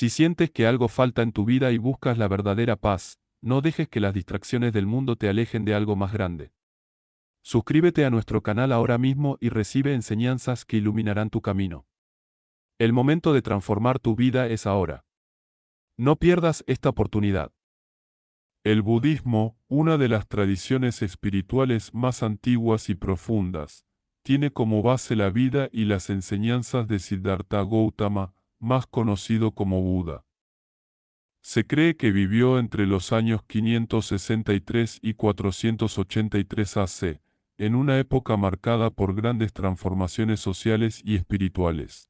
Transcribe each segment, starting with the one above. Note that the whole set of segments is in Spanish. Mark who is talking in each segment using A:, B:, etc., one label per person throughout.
A: Si sientes que algo falta en tu vida y buscas la verdadera paz, no dejes que las distracciones del mundo te alejen de algo más grande. Suscríbete a nuestro canal ahora mismo y recibe enseñanzas que iluminarán tu camino. El momento de transformar tu vida es ahora. No pierdas esta oportunidad.
B: El budismo, una de las tradiciones espirituales más antiguas y profundas, tiene como base la vida y las enseñanzas de Siddhartha Gautama, más conocido como Buda. Se cree que vivió entre los años 563 y 483 AC, en una época marcada por grandes transformaciones sociales y espirituales.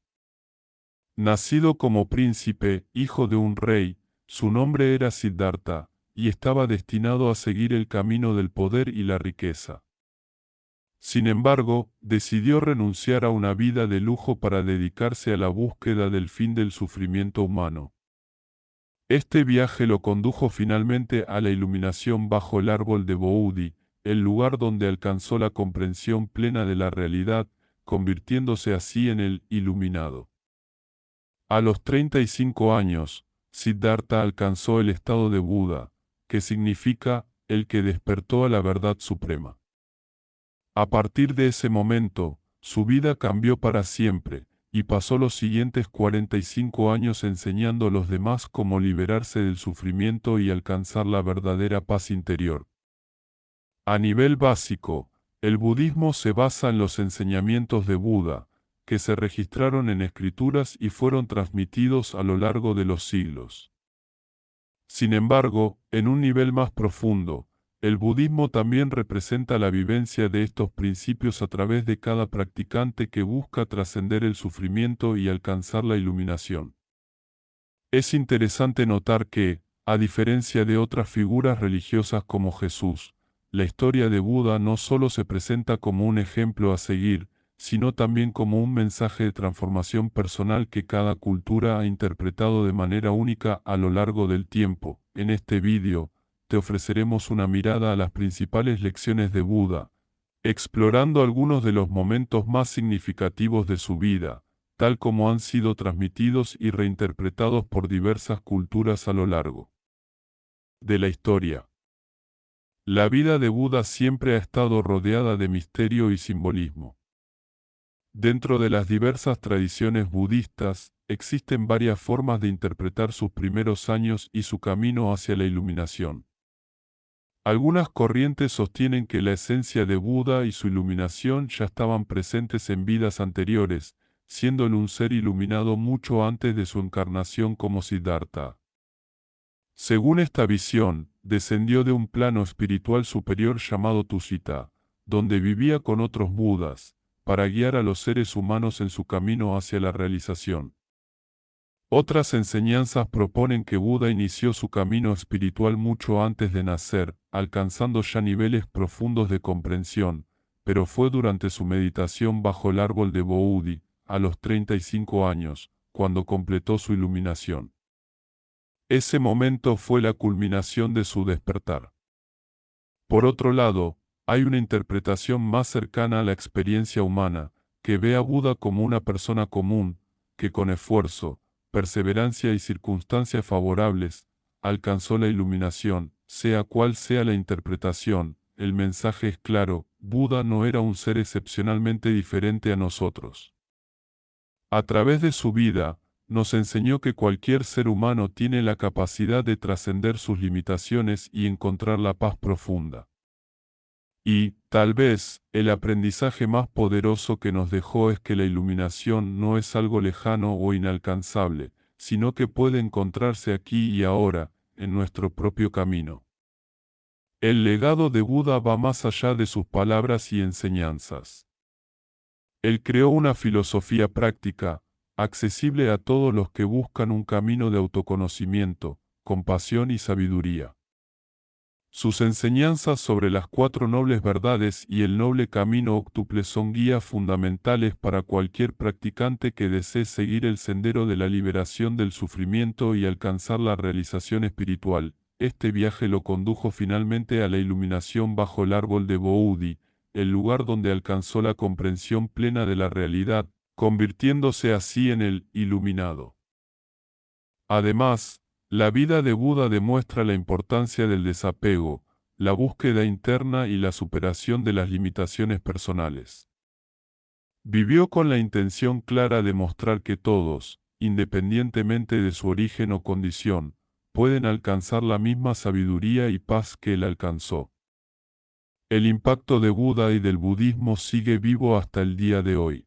B: Nacido como príncipe, hijo de un rey, su nombre era Siddhartha, y estaba destinado a seguir el camino del poder y la riqueza. Sin embargo, decidió renunciar a una vida de lujo para dedicarse a la búsqueda del fin del sufrimiento humano. Este viaje lo condujo finalmente a la iluminación bajo el árbol de Bodhi, el lugar donde alcanzó la comprensión plena de la realidad, convirtiéndose así en el iluminado. A los 35 años, Siddhartha alcanzó el estado de Buda, que significa el que despertó a la verdad suprema. A partir de ese momento, su vida cambió para siempre, y pasó los siguientes 45 años enseñando a los demás cómo liberarse del sufrimiento y alcanzar la verdadera paz interior. A nivel básico, el budismo se basa en los enseñamientos de Buda, que se registraron en escrituras y fueron transmitidos a lo largo de los siglos. Sin embargo, en un nivel más profundo, el budismo también representa la vivencia de estos principios a través de cada practicante que busca trascender el sufrimiento y alcanzar la iluminación. Es interesante notar que, a diferencia de otras figuras religiosas como Jesús, la historia de Buda no solo se presenta como un ejemplo a seguir, sino también como un mensaje de transformación personal que cada cultura ha interpretado de manera única a lo largo del tiempo. En este vídeo, te ofreceremos una mirada a las principales lecciones de Buda, explorando algunos de los momentos más significativos de su vida, tal como han sido transmitidos y reinterpretados por diversas culturas a lo largo de la historia. La vida de Buda siempre ha estado rodeada de misterio y simbolismo. Dentro de las diversas tradiciones budistas, existen varias formas de interpretar sus primeros años y su camino hacia la iluminación. Algunas corrientes sostienen que la esencia de Buda y su iluminación ya estaban presentes en vidas anteriores, siendo él un ser iluminado mucho antes de su encarnación como Siddhartha. Según esta visión, descendió de un plano espiritual superior llamado Tusita, donde vivía con otros Budas, para guiar a los seres humanos en su camino hacia la realización. Otras enseñanzas proponen que Buda inició su camino espiritual mucho antes de nacer, alcanzando ya niveles profundos de comprensión, pero fue durante su meditación bajo el árbol de Bodhi, a los 35 años, cuando completó su iluminación. Ese momento fue la culminación de su despertar. Por otro lado, hay una interpretación más cercana a la experiencia humana, que ve a Buda como una persona común, que con esfuerzo, perseverancia y circunstancias favorables, alcanzó la iluminación. Sea cual sea la interpretación, el mensaje es claro: Buda no era un ser excepcionalmente diferente a nosotros. A través de su vida, nos enseñó que cualquier ser humano tiene la capacidad de trascender sus limitaciones y encontrar la paz profunda. Y, tal vez, el aprendizaje más poderoso que nos dejó es que la iluminación no es algo lejano o inalcanzable, sino que puede encontrarse aquí y ahora, en nuestro propio camino. El legado de Buda va más allá de sus palabras y enseñanzas. Él creó una filosofía práctica, accesible a todos los que buscan un camino de autoconocimiento, compasión y sabiduría. Sus enseñanzas sobre las 4 nobles verdades y el noble camino óctuple son guías fundamentales para cualquier practicante que desee seguir el sendero de la liberación del sufrimiento y alcanzar la realización espiritual. Este viaje lo condujo finalmente a la iluminación bajo el árbol de Bodhi, el lugar donde alcanzó la comprensión plena de la realidad, convirtiéndose así en el iluminado. Además, la vida de Buda demuestra la importancia del desapego, la búsqueda interna y la superación de las limitaciones personales. Vivió con la intención clara de mostrar que todos, independientemente de su origen o condición, pueden alcanzar la misma sabiduría y paz que él alcanzó. El impacto de Buda y del budismo sigue vivo hasta el día de hoy.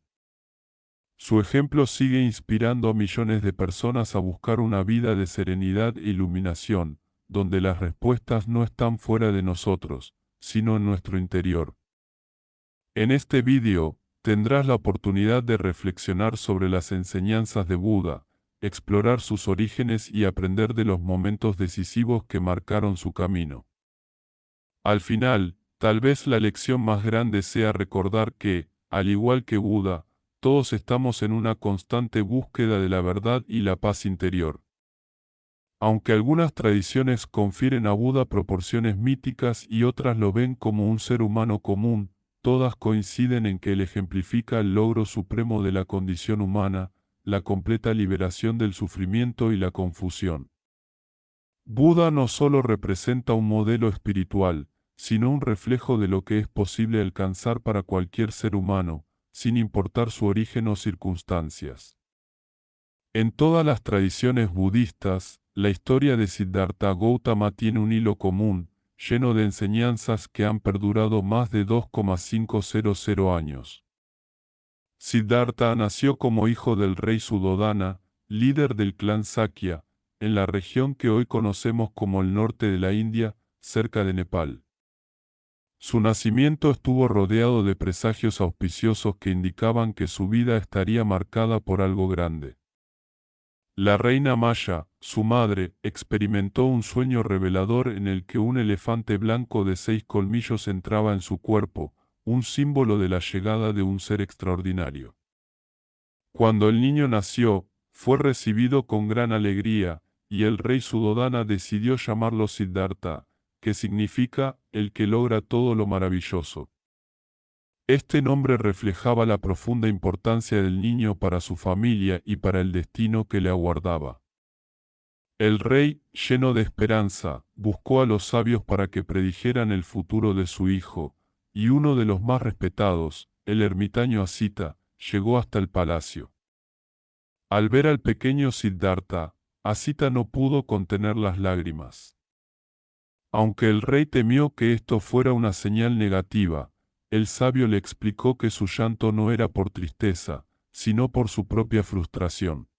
B: Su ejemplo sigue inspirando a millones de personas a buscar una vida de serenidad e iluminación, donde las respuestas no están fuera de nosotros, sino en nuestro interior. En este vídeo, tendrás la oportunidad de reflexionar sobre las enseñanzas de Buda, explorar sus orígenes y aprender de los momentos decisivos que marcaron su camino. Al final, tal vez la lección más grande sea recordar que, al igual que Buda, todos estamos en una constante búsqueda de la verdad y la paz interior. Aunque algunas tradiciones confieren a Buda proporciones míticas y otras lo ven como un ser humano común, todas coinciden en que él ejemplifica el logro supremo de la condición humana, la completa liberación del sufrimiento y la confusión. Buda no solo representa un modelo espiritual, sino un reflejo de lo que es posible alcanzar para cualquier ser humano, sin importar su origen o circunstancias. En todas las tradiciones budistas, la historia de Siddhartha Gautama tiene un hilo común, lleno de enseñanzas que han perdurado más de 2,500 años. Siddhartha nació como hijo del rey Suddhodana, líder del clan Sakya, en la región que hoy conocemos como el norte de la India, cerca de Nepal. Su nacimiento estuvo rodeado de presagios auspiciosos que indicaban que su vida estaría marcada por algo grande. La reina Maya, su madre, experimentó un sueño revelador en el que un elefante blanco de 6 colmillos entraba en su cuerpo, un símbolo de la llegada de un ser extraordinario. Cuando el niño nació, fue recibido con gran alegría, y el rey Suddhodana decidió llamarlo Siddhartha, que significa el que logra todo lo maravilloso. Este nombre reflejaba la profunda importancia del niño para su familia y para el destino que le aguardaba. El rey, lleno de esperanza, buscó a los sabios para que predijeran el futuro de su hijo, y uno de los más respetados, el ermitaño Asita, llegó hasta el palacio. Al ver al pequeño Siddhartha, Asita no pudo contener las lágrimas. Aunque el rey temió que esto fuera una señal negativa, el sabio le explicó que su llanto no era por tristeza, sino por su propia frustración.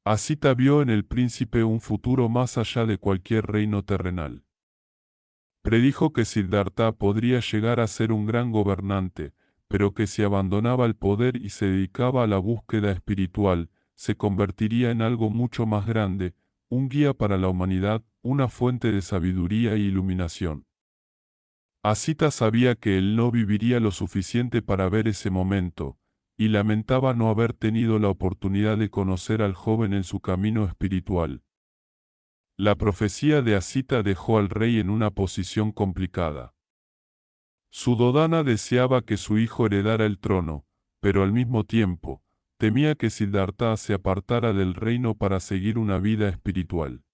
B: Asita vio en el príncipe un futuro más allá de cualquier reino terrenal. Predijo que Siddhartha podría llegar a ser un gran gobernante, pero que si abandonaba el poder y se dedicaba a la búsqueda espiritual, se convertiría en algo mucho más grande, un guía para la humanidad, una fuente de sabiduría e iluminación. Asita sabía que él no viviría lo suficiente para ver ese momento, y lamentaba no haber tenido la oportunidad de conocer al joven en su camino espiritual. La profecía de Asita dejó al rey en una posición complicada. Suddhodana deseaba que su hijo heredara el trono, pero al mismo tiempo, temía que Siddhartha se apartara del reino para seguir una vida espiritual.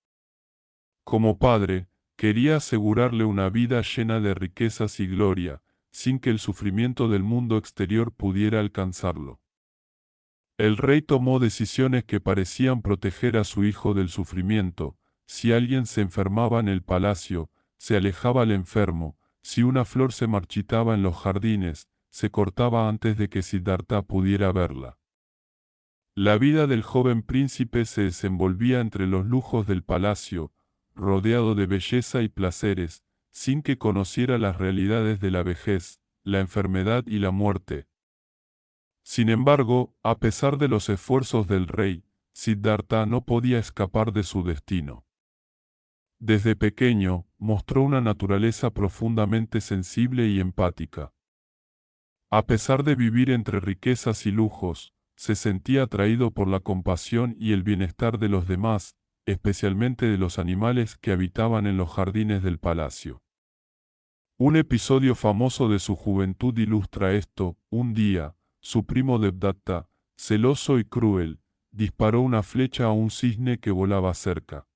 B: Como padre, quería asegurarle una vida llena de riquezas y gloria, sin que el sufrimiento del mundo exterior pudiera alcanzarlo. El rey tomó decisiones que parecían proteger a su hijo del sufrimiento. Si alguien se enfermaba en el palacio, se alejaba al enfermo. Si una flor se marchitaba en los jardines, se cortaba antes de que Siddhartha pudiera verla. La vida del joven príncipe se desenvolvía entre los lujos del palacio, rodeado de belleza y placeres, sin que conociera las realidades de la vejez, la enfermedad y la muerte. Sin embargo, a pesar de los esfuerzos del rey, Siddhartha no podía escapar de su destino. Desde pequeño, mostró una naturaleza profundamente sensible y empática. A pesar de vivir entre riquezas y lujos, se sentía atraído por la compasión y el bienestar de los demás, especialmente de los animales que habitaban en los jardines del palacio. Un episodio famoso de su juventud ilustra esto. Un día, su primo Devdatta, celoso y cruel, disparó una flecha a un cisne que volaba cerca.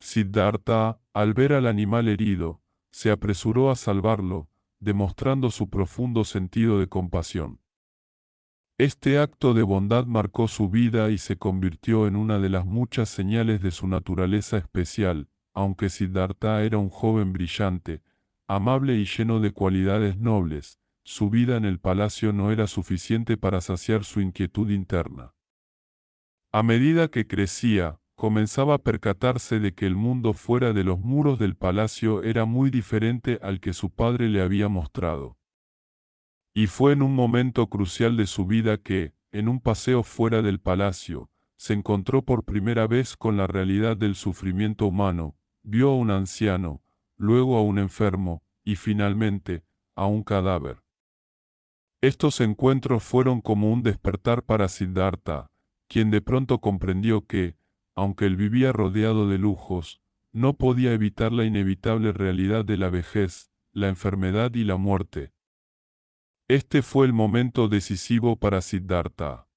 B: Siddhartha, al ver al animal herido, se apresuró a salvarlo, demostrando su profundo sentido de compasión. Este acto de bondad marcó su vida y se convirtió en una de las muchas señales de su naturaleza especial, aunque Siddhartha era un joven brillante, amable y lleno de cualidades nobles, su vida en el palacio no era suficiente para saciar su inquietud interna. A medida que crecía, comenzaba a percatarse de que el mundo fuera de los muros del palacio era muy diferente al que su padre le había mostrado. Y fue en un momento crucial de su vida que, en un paseo fuera del palacio, se encontró por primera vez con la realidad del sufrimiento humano, vio a un anciano, luego a un enfermo, y finalmente, a un cadáver. Estos encuentros fueron como un despertar para Siddhartha, quien de pronto comprendió que, aunque él vivía rodeado de lujos, no podía evitar la inevitable realidad de la vejez, la enfermedad y la muerte. Este fue el momento decisivo para Siddhartha.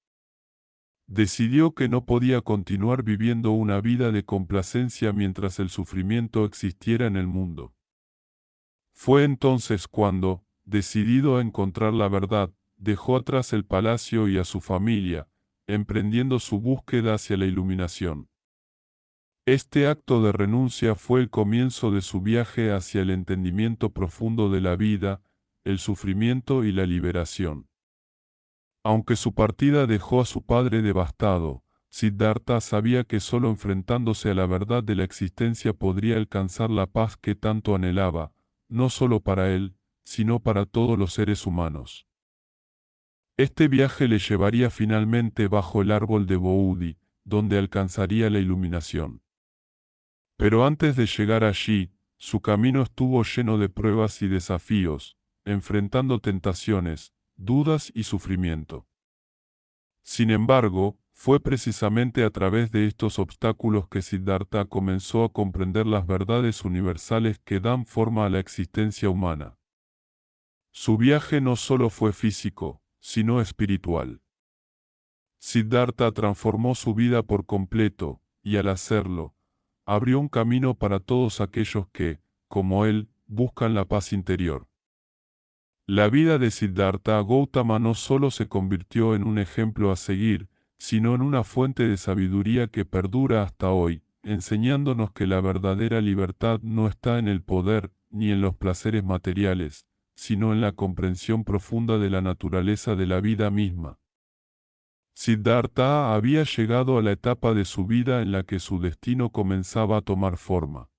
B: Decidió que no podía continuar viviendo una vida de complacencia mientras el sufrimiento existiera en el mundo. Fue entonces cuando, decidido a encontrar la verdad, dejó atrás el palacio y a su familia, emprendiendo su búsqueda hacia la iluminación. Este acto de renuncia fue el comienzo de su viaje hacia el entendimiento profundo de la vida, el sufrimiento y la liberación. Aunque su partida dejó a su padre devastado, Siddhartha sabía que solo enfrentándose a la verdad de la existencia podría alcanzar la paz que tanto anhelaba, no solo para él, sino para todos los seres humanos. Este viaje le llevaría finalmente bajo el árbol de Bodhi, donde alcanzaría la iluminación. Pero antes de llegar allí, su camino estuvo lleno de pruebas y desafíos, enfrentando tentaciones, dudas y sufrimiento. Sin embargo, fue precisamente a través de estos obstáculos que Siddhartha comenzó a comprender las verdades universales que dan forma a la existencia humana. Su viaje no solo fue físico, sino espiritual. Siddhartha transformó su vida por completo, y al hacerlo, abrió un camino para todos aquellos que, como él, buscan la paz interior. La vida de Siddhartha Gautama no solo se convirtió en un ejemplo a seguir, sino en una fuente de sabiduría que perdura hasta hoy, enseñándonos que la verdadera libertad no está en el poder ni en los placeres materiales, sino en la comprensión profunda de la naturaleza de la vida misma. Siddhartha había llegado a la etapa de su vida en la que su destino comenzaba a tomar forma.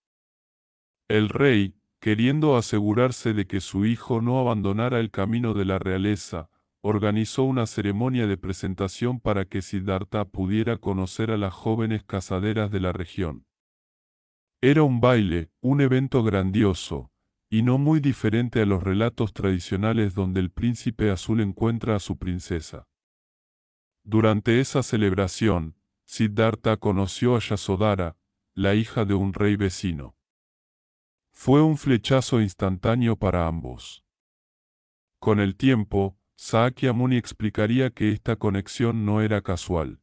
B: El rey, queriendo asegurarse de que su hijo no abandonara el camino de la realeza, organizó una ceremonia de presentación para que Siddhartha pudiera conocer a las jóvenes casaderas de la región. Era un baile, un evento grandioso, y no muy diferente a los relatos tradicionales donde el príncipe azul encuentra a su princesa. Durante esa celebración, Siddhartha conoció a Yasodhara, la hija de un rey vecino. Fue un flechazo instantáneo para ambos. Con el tiempo, Sakyamuni explicaría que esta conexión no era casual.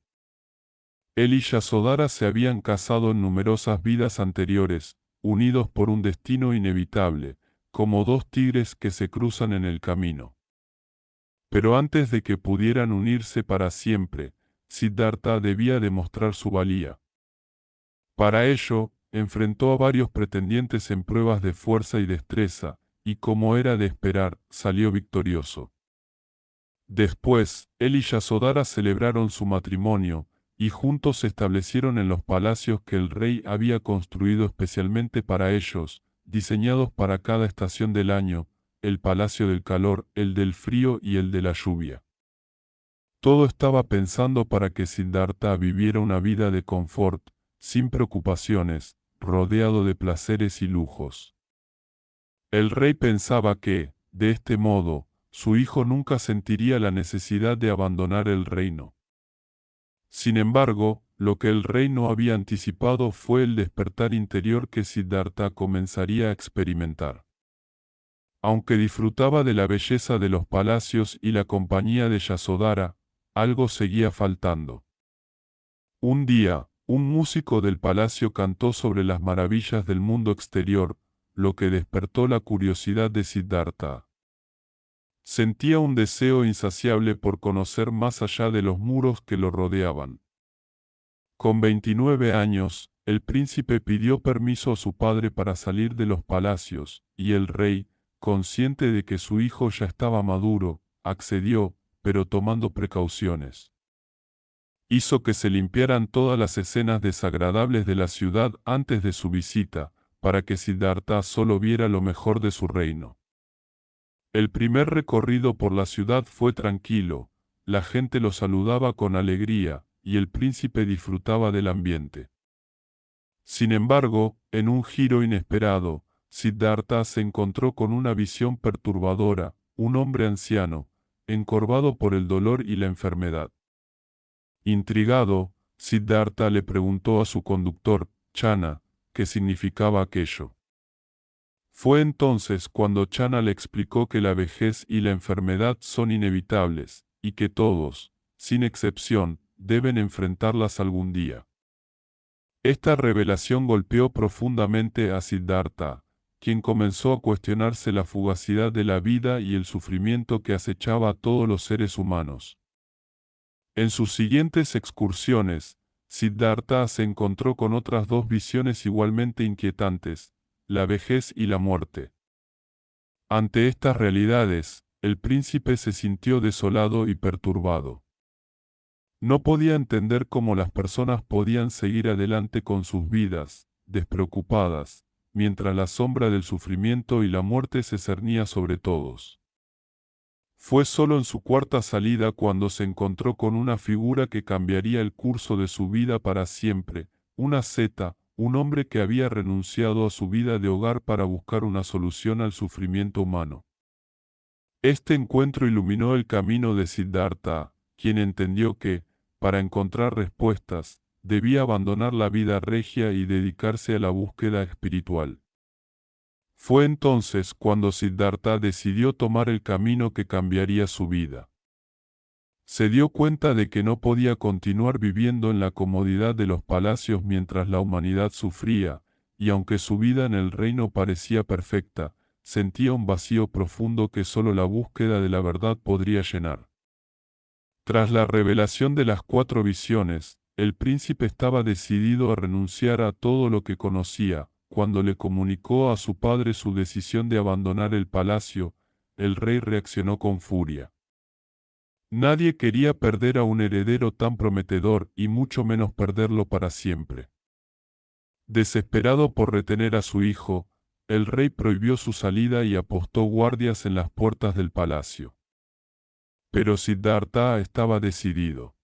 B: Él y Yasodhara se habían casado en numerosas vidas anteriores, unidos por un destino inevitable, como dos tigres que se cruzan en el camino. Pero antes de que pudieran unirse para siempre, Siddhartha debía demostrar su valía. Para ello, enfrentó a varios pretendientes en pruebas de fuerza y destreza, y como era de esperar, salió victorioso. Después, él y Yasodhara celebraron su matrimonio, y juntos se establecieron en los palacios que el rey había construido especialmente para ellos, diseñados para cada estación del año, el palacio del calor, el del frío y el de la lluvia. Todo estaba pensando para que Siddhartha viviera una vida de confort, sin preocupaciones, rodeado de placeres y lujos. El rey pensaba que, de este modo, su hijo nunca sentiría la necesidad de abandonar el reino. Sin embargo, lo que el rey no había anticipado fue el despertar interior que Siddhartha comenzaría a experimentar. Aunque disfrutaba de la belleza de los palacios y la compañía de Yasodhara, algo seguía faltando. Un día, un músico del palacio cantó sobre las maravillas del mundo exterior, lo que despertó la curiosidad de Siddhartha. Sentía un deseo insaciable por conocer más allá de los muros que lo rodeaban. Con 29 años, el príncipe pidió permiso a su padre para salir de los palacios, y el rey, consciente de que su hijo ya estaba maduro, accedió, pero tomando precauciones. Hizo que se limpiaran todas las escenas desagradables de la ciudad antes de su visita, para que Siddhartha solo viera lo mejor de su reino. El primer recorrido por la ciudad fue tranquilo, la gente lo saludaba con alegría, y el príncipe disfrutaba del ambiente. Sin embargo, en un giro inesperado, Siddhartha se encontró con una visión perturbadora, un hombre anciano, encorvado por el dolor y la enfermedad. Intrigado, Siddhartha le preguntó a su conductor, Chana, qué significaba aquello. Fue entonces cuando Chana le explicó que la vejez y la enfermedad son inevitables, y que todos, sin excepción, deben enfrentarlas algún día. Esta revelación golpeó profundamente a Siddhartha, quien comenzó a cuestionarse la fugacidad de la vida y el sufrimiento que acechaba a todos los seres humanos. En sus siguientes excursiones, Siddhartha se encontró con otras dos visiones igualmente inquietantes, la vejez y la muerte. Ante estas realidades, el príncipe se sintió desolado y perturbado. No podía entender cómo las personas podían seguir adelante con sus vidas, despreocupadas, mientras la sombra del sufrimiento y la muerte se cernía sobre todos. Fue solo en su cuarta salida cuando se encontró con una figura que cambiaría el curso de su vida para siempre, una asceta, un hombre que había renunciado a su vida de hogar para buscar una solución al sufrimiento humano. Este encuentro iluminó el camino de Siddhartha, quien entendió que, para encontrar respuestas, debía abandonar la vida regia y dedicarse a la búsqueda espiritual. Fue entonces cuando Siddhartha decidió tomar el camino que cambiaría su vida. Se dio cuenta de que no podía continuar viviendo en la comodidad de los palacios mientras la humanidad sufría, y aunque su vida en el reino parecía perfecta, sentía un vacío profundo que solo la búsqueda de la verdad podría llenar. Tras la revelación de las 4 visiones, el príncipe estaba decidido a renunciar a todo lo que conocía. Cuando le comunicó a su padre su decisión de abandonar el palacio, el rey reaccionó con furia. Nadie quería perder a un heredero tan prometedor y mucho menos perderlo para siempre. Desesperado por retener a su hijo, el rey prohibió su salida y apostó guardias en las puertas del palacio. Pero Siddhartha estaba decidido.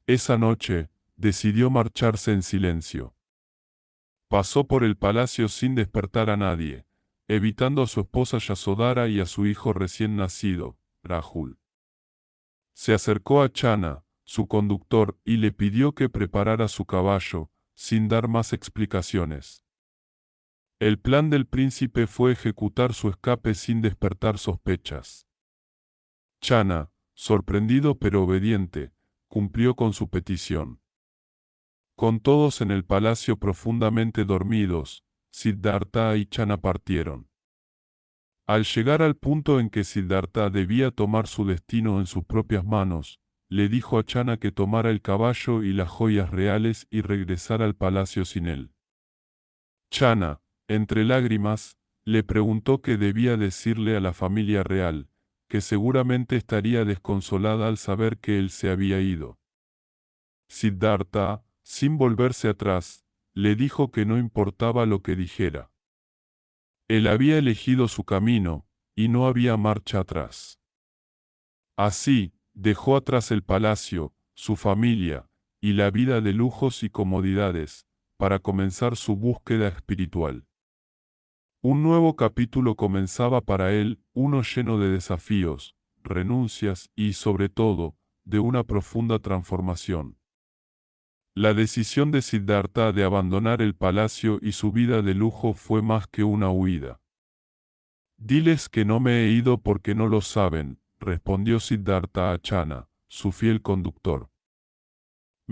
B: Esa noche, decidió marcharse en silencio. Pasó por el palacio sin despertar a nadie, evitando a su esposa Yasodhara y a su hijo recién nacido, Rahul. Se acercó a Chana, su conductor, y le pidió que preparara su caballo, sin dar más explicaciones. El plan del príncipe fue ejecutar su escape sin despertar sospechas. Chana, sorprendido pero obediente, cumplió con su petición. Con todos en el palacio profundamente dormidos, Siddhartha y Chana partieron. Al llegar al punto en que Siddhartha debía tomar su destino en sus propias manos, le dijo a Chana que tomara el caballo y las joyas reales y regresara al palacio sin él. Chana, entre lágrimas, le preguntó qué debía decirle a la familia real, que seguramente estaría desconsolada al saber que él se había ido. Siddhartha, sin volverse atrás, le dijo que no importaba lo que dijera. Él había elegido su camino, y no había marcha atrás. Así, dejó atrás el palacio, su familia, y la vida de lujos y comodidades, para comenzar su búsqueda espiritual. Un nuevo capítulo comenzaba para él, uno lleno de desafíos, renuncias y, sobre todo, de una profunda transformación. La decisión de Siddhartha de abandonar el palacio y su vida de lujo fue más que una huida. Diles que no me he ido porque no lo saben, respondió Siddhartha a Chana, su fiel conductor.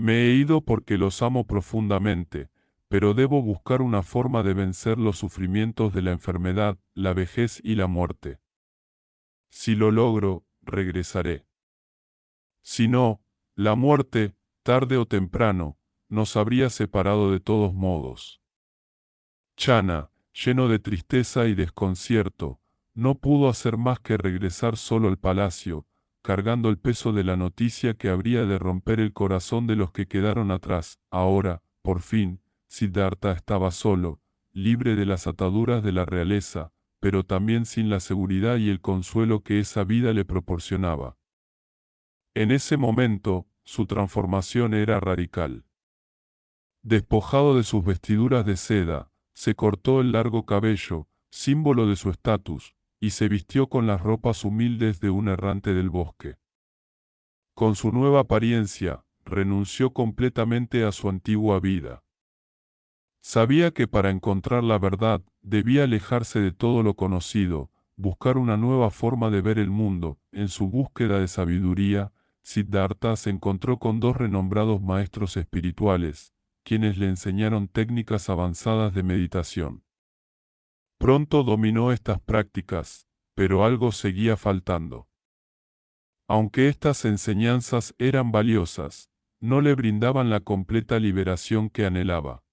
B: Me he ido porque los amo profundamente, pero debo buscar una forma de vencer los sufrimientos de la enfermedad, la vejez y la muerte. Si lo logro, regresaré. Si no, la muerte, tarde o temprano, nos habría separado de todos modos. Channa, lleno de tristeza y desconcierto, no pudo hacer más que regresar solo al palacio, cargando el peso de la noticia que habría de romper el corazón de los que quedaron atrás. Ahora, por fin, Siddhartha estaba solo, libre de las ataduras de la realeza, pero también sin la seguridad y el consuelo que esa vida le proporcionaba. En ese momento, su transformación era radical. Despojado de sus vestiduras de seda, se cortó el largo cabello, símbolo de su estatus, y se vistió con las ropas humildes de un errante del bosque. Con su nueva apariencia, renunció completamente a su antigua vida. Sabía que para encontrar la verdad, debía alejarse de todo lo conocido, buscar una nueva forma de ver el mundo. En su búsqueda de sabiduría, Siddhartha se encontró con dos renombrados maestros espirituales, quienes le enseñaron técnicas avanzadas de meditación. Pronto dominó estas prácticas, pero algo seguía faltando. Aunque estas enseñanzas eran valiosas, no le brindaban la completa liberación que anhelaba.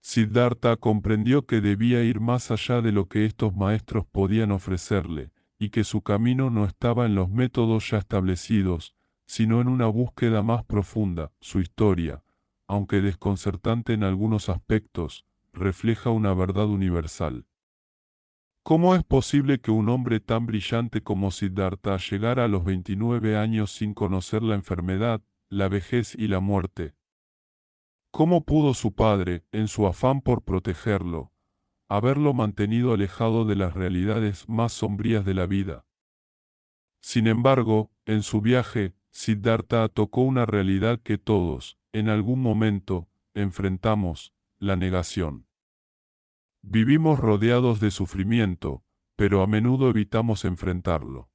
B: Siddhartha comprendió que debía ir más allá de lo que estos maestros podían ofrecerle, y que su camino no estaba en los métodos ya establecidos, sino en una búsqueda más profunda. Su historia, aunque desconcertante en algunos aspectos, refleja una verdad universal. ¿Cómo es posible que un hombre tan brillante como Siddhartha llegara a los 29 años sin conocer la enfermedad, la vejez y la muerte? ¿Cómo pudo su padre, en su afán por protegerlo, haberlo mantenido alejado de las realidades más sombrías de la vida? Sin embargo, en su viaje, Siddhartha tocó una realidad que todos, en algún momento, enfrentamos: la negación. Vivimos rodeados de sufrimiento, pero a menudo evitamos enfrentarlo.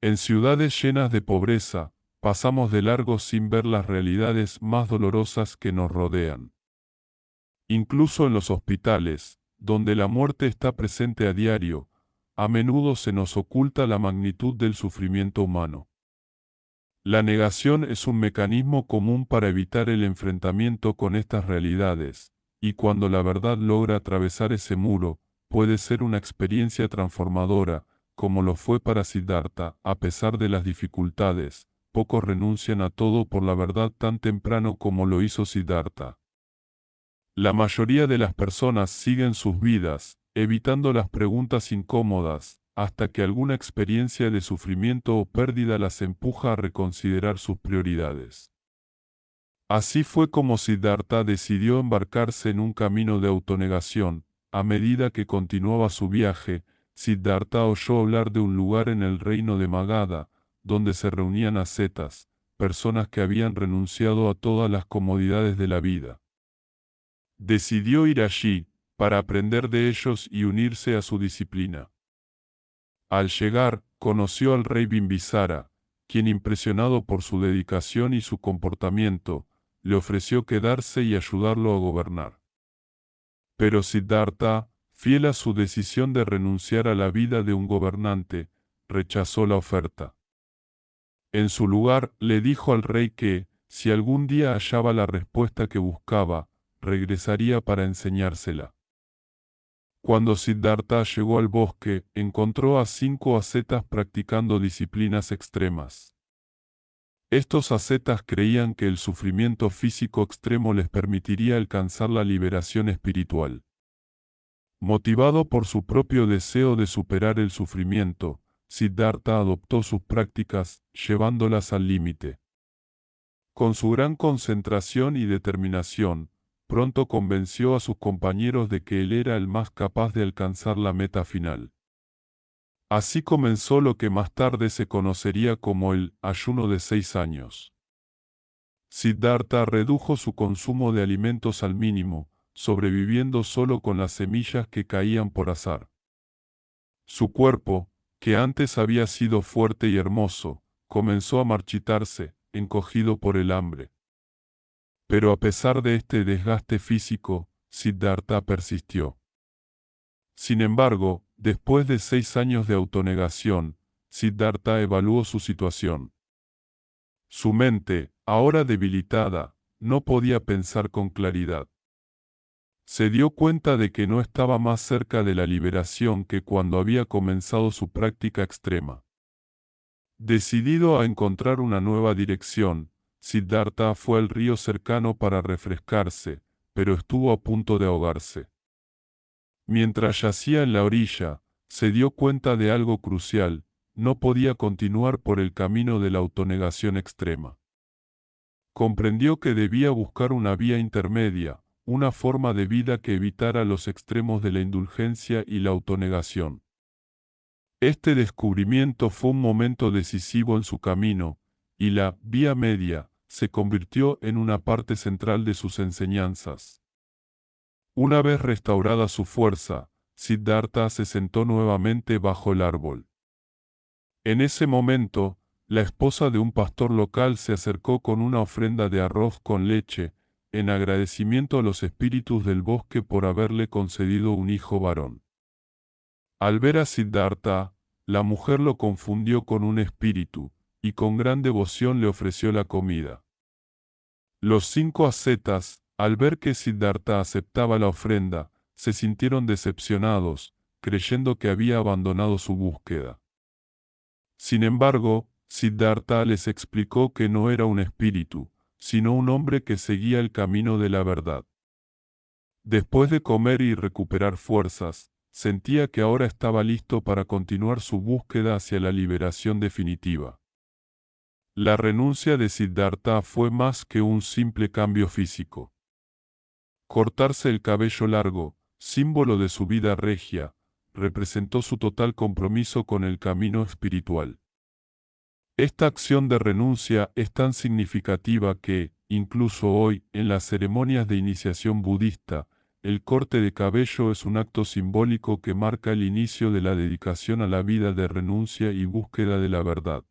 B: En ciudades llenas de pobreza, pasamos de largo sin ver las realidades más dolorosas que nos rodean. Incluso en los hospitales, donde la muerte está presente a diario, a menudo se nos oculta la magnitud del sufrimiento humano. La negación es un mecanismo común para evitar el enfrentamiento con estas realidades, y cuando la verdad logra atravesar ese muro, puede ser una experiencia transformadora, como lo fue para Siddhartha. A pesar de las dificultades, pocos renuncian a todo por la verdad tan temprano como lo hizo Siddhartha. La mayoría de las personas siguen sus vidas, evitando las preguntas incómodas, hasta que alguna experiencia de sufrimiento o pérdida las empuja a reconsiderar sus prioridades. Así fue como Siddhartha decidió embarcarse en un camino de autonegación. A medida que continuaba su viaje, Siddhartha oyó hablar de un lugar en el reino de Magadha, donde se reunían ascetas, personas que habían renunciado a todas las comodidades de la vida. Decidió ir allí, para aprender de ellos y unirse a su disciplina. Al llegar, conoció al rey Bimbisara, quien, impresionado por su dedicación y su comportamiento, le ofreció quedarse y ayudarlo a gobernar. Pero Siddhartha, fiel a su decisión de renunciar a la vida de un gobernante, rechazó la oferta. En su lugar, le dijo al rey que, si algún día hallaba la respuesta que buscaba, regresaría para enseñársela. Cuando Siddhartha llegó al bosque, encontró a 5 ascetas practicando disciplinas extremas. Estos ascetas creían que el sufrimiento físico extremo les permitiría alcanzar la liberación espiritual. Motivado por su propio deseo de superar el sufrimiento, Siddhartha adoptó sus prácticas, llevándolas al límite. Con su gran concentración y determinación, pronto convenció a sus compañeros de que él era el más capaz de alcanzar la meta final. Así comenzó lo que más tarde se conocería como el ayuno de 6 años. Siddhartha redujo su consumo de alimentos al mínimo, sobreviviendo solo con las semillas que caían por azar. Su cuerpo, que antes había sido fuerte y hermoso, comenzó a marchitarse, encogido por el hambre. Pero a pesar de este desgaste físico, Siddhartha persistió. Sin embargo, después de 6 años de autonegación, Siddhartha evaluó su situación. Su mente, ahora debilitada, no podía pensar con claridad. Se dio cuenta de que no estaba más cerca de la liberación que cuando había comenzado su práctica extrema. Decidido a encontrar una nueva dirección, Siddhartha fue al río cercano para refrescarse, pero estuvo a punto de ahogarse. Mientras yacía en la orilla, se dio cuenta de algo crucial: no podía continuar por el camino de la autonegación extrema. Comprendió que debía buscar una vía intermedia, una forma de vida que evitara los extremos de la indulgencia y la autonegación. Este descubrimiento fue un momento decisivo en su camino, y la vía media se convirtió en una parte central de sus enseñanzas. Una vez restaurada su fuerza, Siddhartha se sentó nuevamente bajo el árbol. En ese momento, la esposa de un pastor local se acercó con una ofrenda de arroz con leche, en agradecimiento a los espíritus del bosque por haberle concedido un hijo varón. Al ver a Siddhartha, la mujer lo confundió con un espíritu, y con gran devoción le ofreció la comida. Los 5 ascetas, al ver que Siddhartha aceptaba la ofrenda, se sintieron decepcionados, creyendo que había abandonado su búsqueda. Sin embargo, Siddhartha les explicó que no era un espíritu, sino un hombre que seguía el camino de la verdad. Después de comer y recuperar fuerzas, sentía que ahora estaba listo para continuar su búsqueda hacia la liberación definitiva. La renuncia de Siddhartha fue más que un simple cambio físico. Cortarse el cabello largo, símbolo de su vida regia, representó su total compromiso con el camino espiritual. Esta acción de renuncia es tan significativa que, incluso hoy, en las ceremonias de iniciación budista, el corte de cabello es un acto simbólico que marca el inicio de la dedicación a la vida de renuncia y búsqueda de la verdad.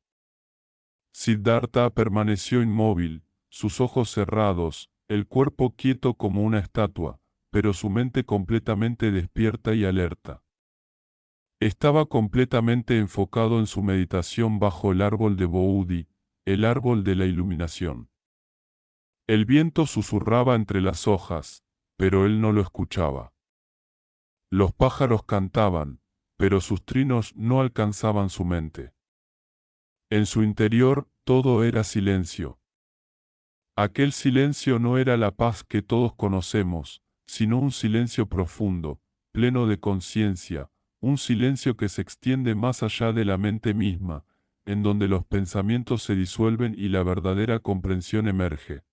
B: Siddhartha permaneció inmóvil, sus ojos cerrados, el cuerpo quieto como una estatua, pero su mente completamente despierta y alerta. Estaba completamente enfocado en su meditación bajo el árbol de Bodhi, el árbol de la iluminación. El viento susurraba entre las hojas, pero él no lo escuchaba. Los pájaros cantaban, pero sus trinos no alcanzaban su mente. En su interior, todo era silencio. Aquel silencio no era la paz que todos conocemos, sino un silencio profundo, pleno de conciencia, un silencio que se extiende más allá de la mente misma, en donde los pensamientos se disuelven y la verdadera comprensión emerge.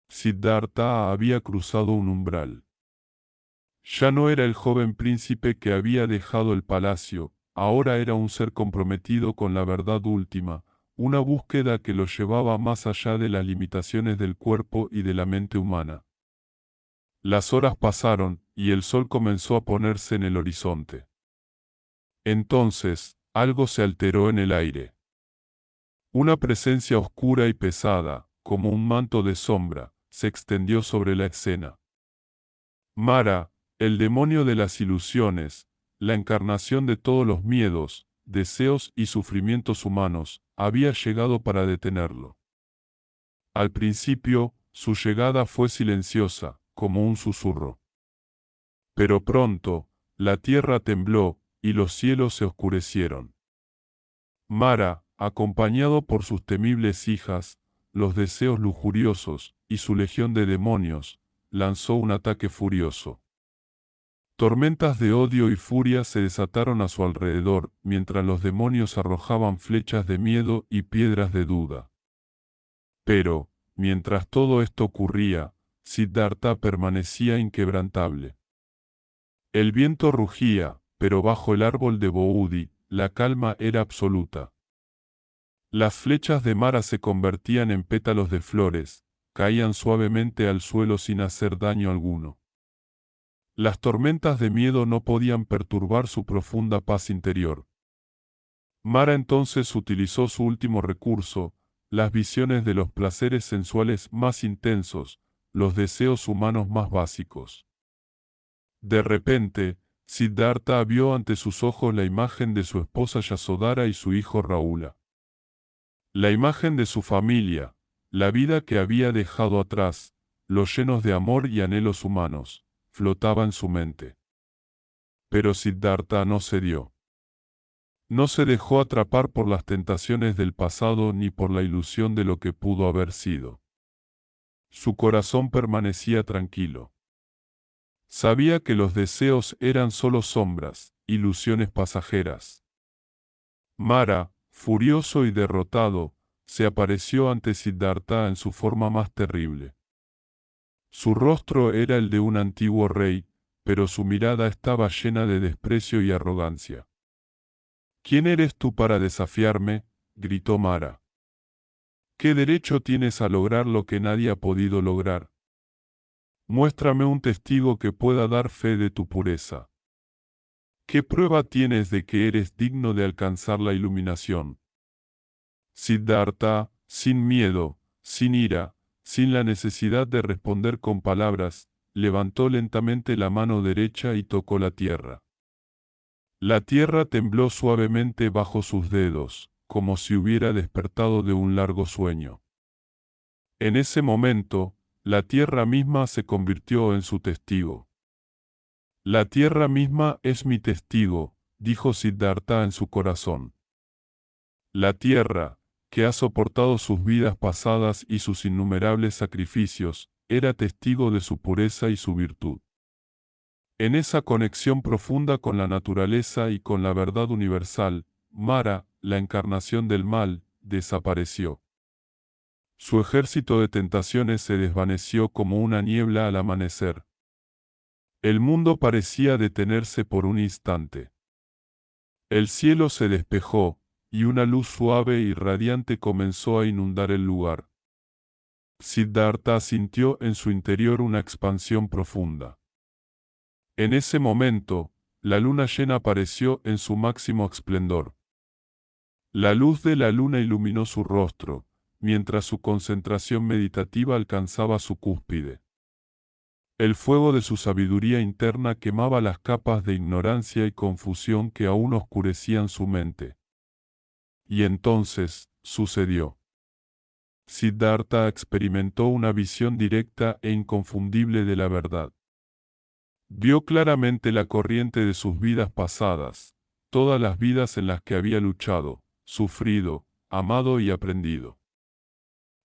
B: Siddhartha había cruzado un umbral. Ya no era el joven príncipe que había dejado el palacio, ahora era un ser comprometido con la verdad última, una búsqueda que lo llevaba más allá de las limitaciones del cuerpo y de la mente humana. Las horas pasaron, y el sol comenzó a ponerse en el horizonte. Entonces, algo se alteró en el aire. Una presencia oscura y pesada, como un manto de sombra, se extendió sobre la escena. Mara, el demonio de las ilusiones, la encarnación de todos los miedos, deseos y sufrimientos humanos, había llegado para detenerlo. Al principio, su llegada fue silenciosa, como un susurro. Pero pronto, la tierra tembló, y los cielos se oscurecieron. Mara, acompañado por sus temibles hijas, los deseos lujuriosos, y su legión de demonios, lanzó un ataque furioso. Tormentas de odio y furia se desataron a su alrededor, mientras los demonios arrojaban flechas de miedo y piedras de duda. Pero, mientras todo esto ocurría, Siddhartha permanecía inquebrantable. El viento rugía, pero bajo el árbol de Bodhi, la calma era absoluta. Las flechas de Mara se convertían en pétalos de flores, caían suavemente al suelo sin hacer daño alguno. Las tormentas de miedo no podían perturbar su profunda paz interior. Mara entonces utilizó su último recurso, las visiones de los placeres sensuales más intensos, los deseos humanos más básicos. De repente, Siddhartha vio ante sus ojos la imagen de su esposa Yasodhara y su hijo Rahula. La imagen de su familia, la vida que había dejado atrás, los llenos de amor y anhelos humanos, flotaba en su mente. Pero Siddhartha no cedió. No se dejó atrapar por las tentaciones del pasado ni por la ilusión de lo que pudo haber sido. Su corazón permanecía tranquilo. Sabía que los deseos eran solo sombras, ilusiones pasajeras. Mara, furioso y derrotado, se apareció ante Siddhartha en su forma más terrible. Su rostro era el de un antiguo rey, pero su mirada estaba llena de desprecio y arrogancia. ¿Quién eres tú para desafiarme?, gritó Mara. ¿Qué derecho tienes a lograr lo que nadie ha podido lograr? Muéstrame un testigo que pueda dar fe de tu pureza. ¿Qué prueba tienes de que eres digno de alcanzar la iluminación? Siddhartha, sin miedo, sin ira, sin la necesidad de responder con palabras, levantó lentamente la mano derecha y tocó la tierra. La tierra tembló suavemente bajo sus dedos, como si hubiera despertado de un largo sueño. En ese momento, la tierra misma se convirtió en su testigo. La tierra misma es mi testigo, dijo Siddhartha en su corazón. La tierra, que ha soportado sus vidas pasadas y sus innumerables sacrificios, era testigo de su pureza y su virtud. En esa conexión profunda con la naturaleza y con la verdad universal, Mara, la encarnación del mal, desapareció. Su ejército de tentaciones se desvaneció como una niebla al amanecer. El mundo parecía detenerse por un instante. El cielo se despejó, y una luz suave y radiante comenzó a inundar el lugar. Siddhartha sintió en su interior una expansión profunda. En ese momento, la luna llena apareció en su máximo esplendor. La luz de la luna iluminó su rostro, mientras su concentración meditativa alcanzaba su cúspide. El fuego de su sabiduría interna quemaba las capas de ignorancia y confusión que aún oscurecían su mente. Y entonces, sucedió. Siddhartha experimentó una visión directa e inconfundible de la verdad. Vio claramente la corriente de sus vidas pasadas, todas las vidas en las que había luchado, sufrido, amado y aprendido.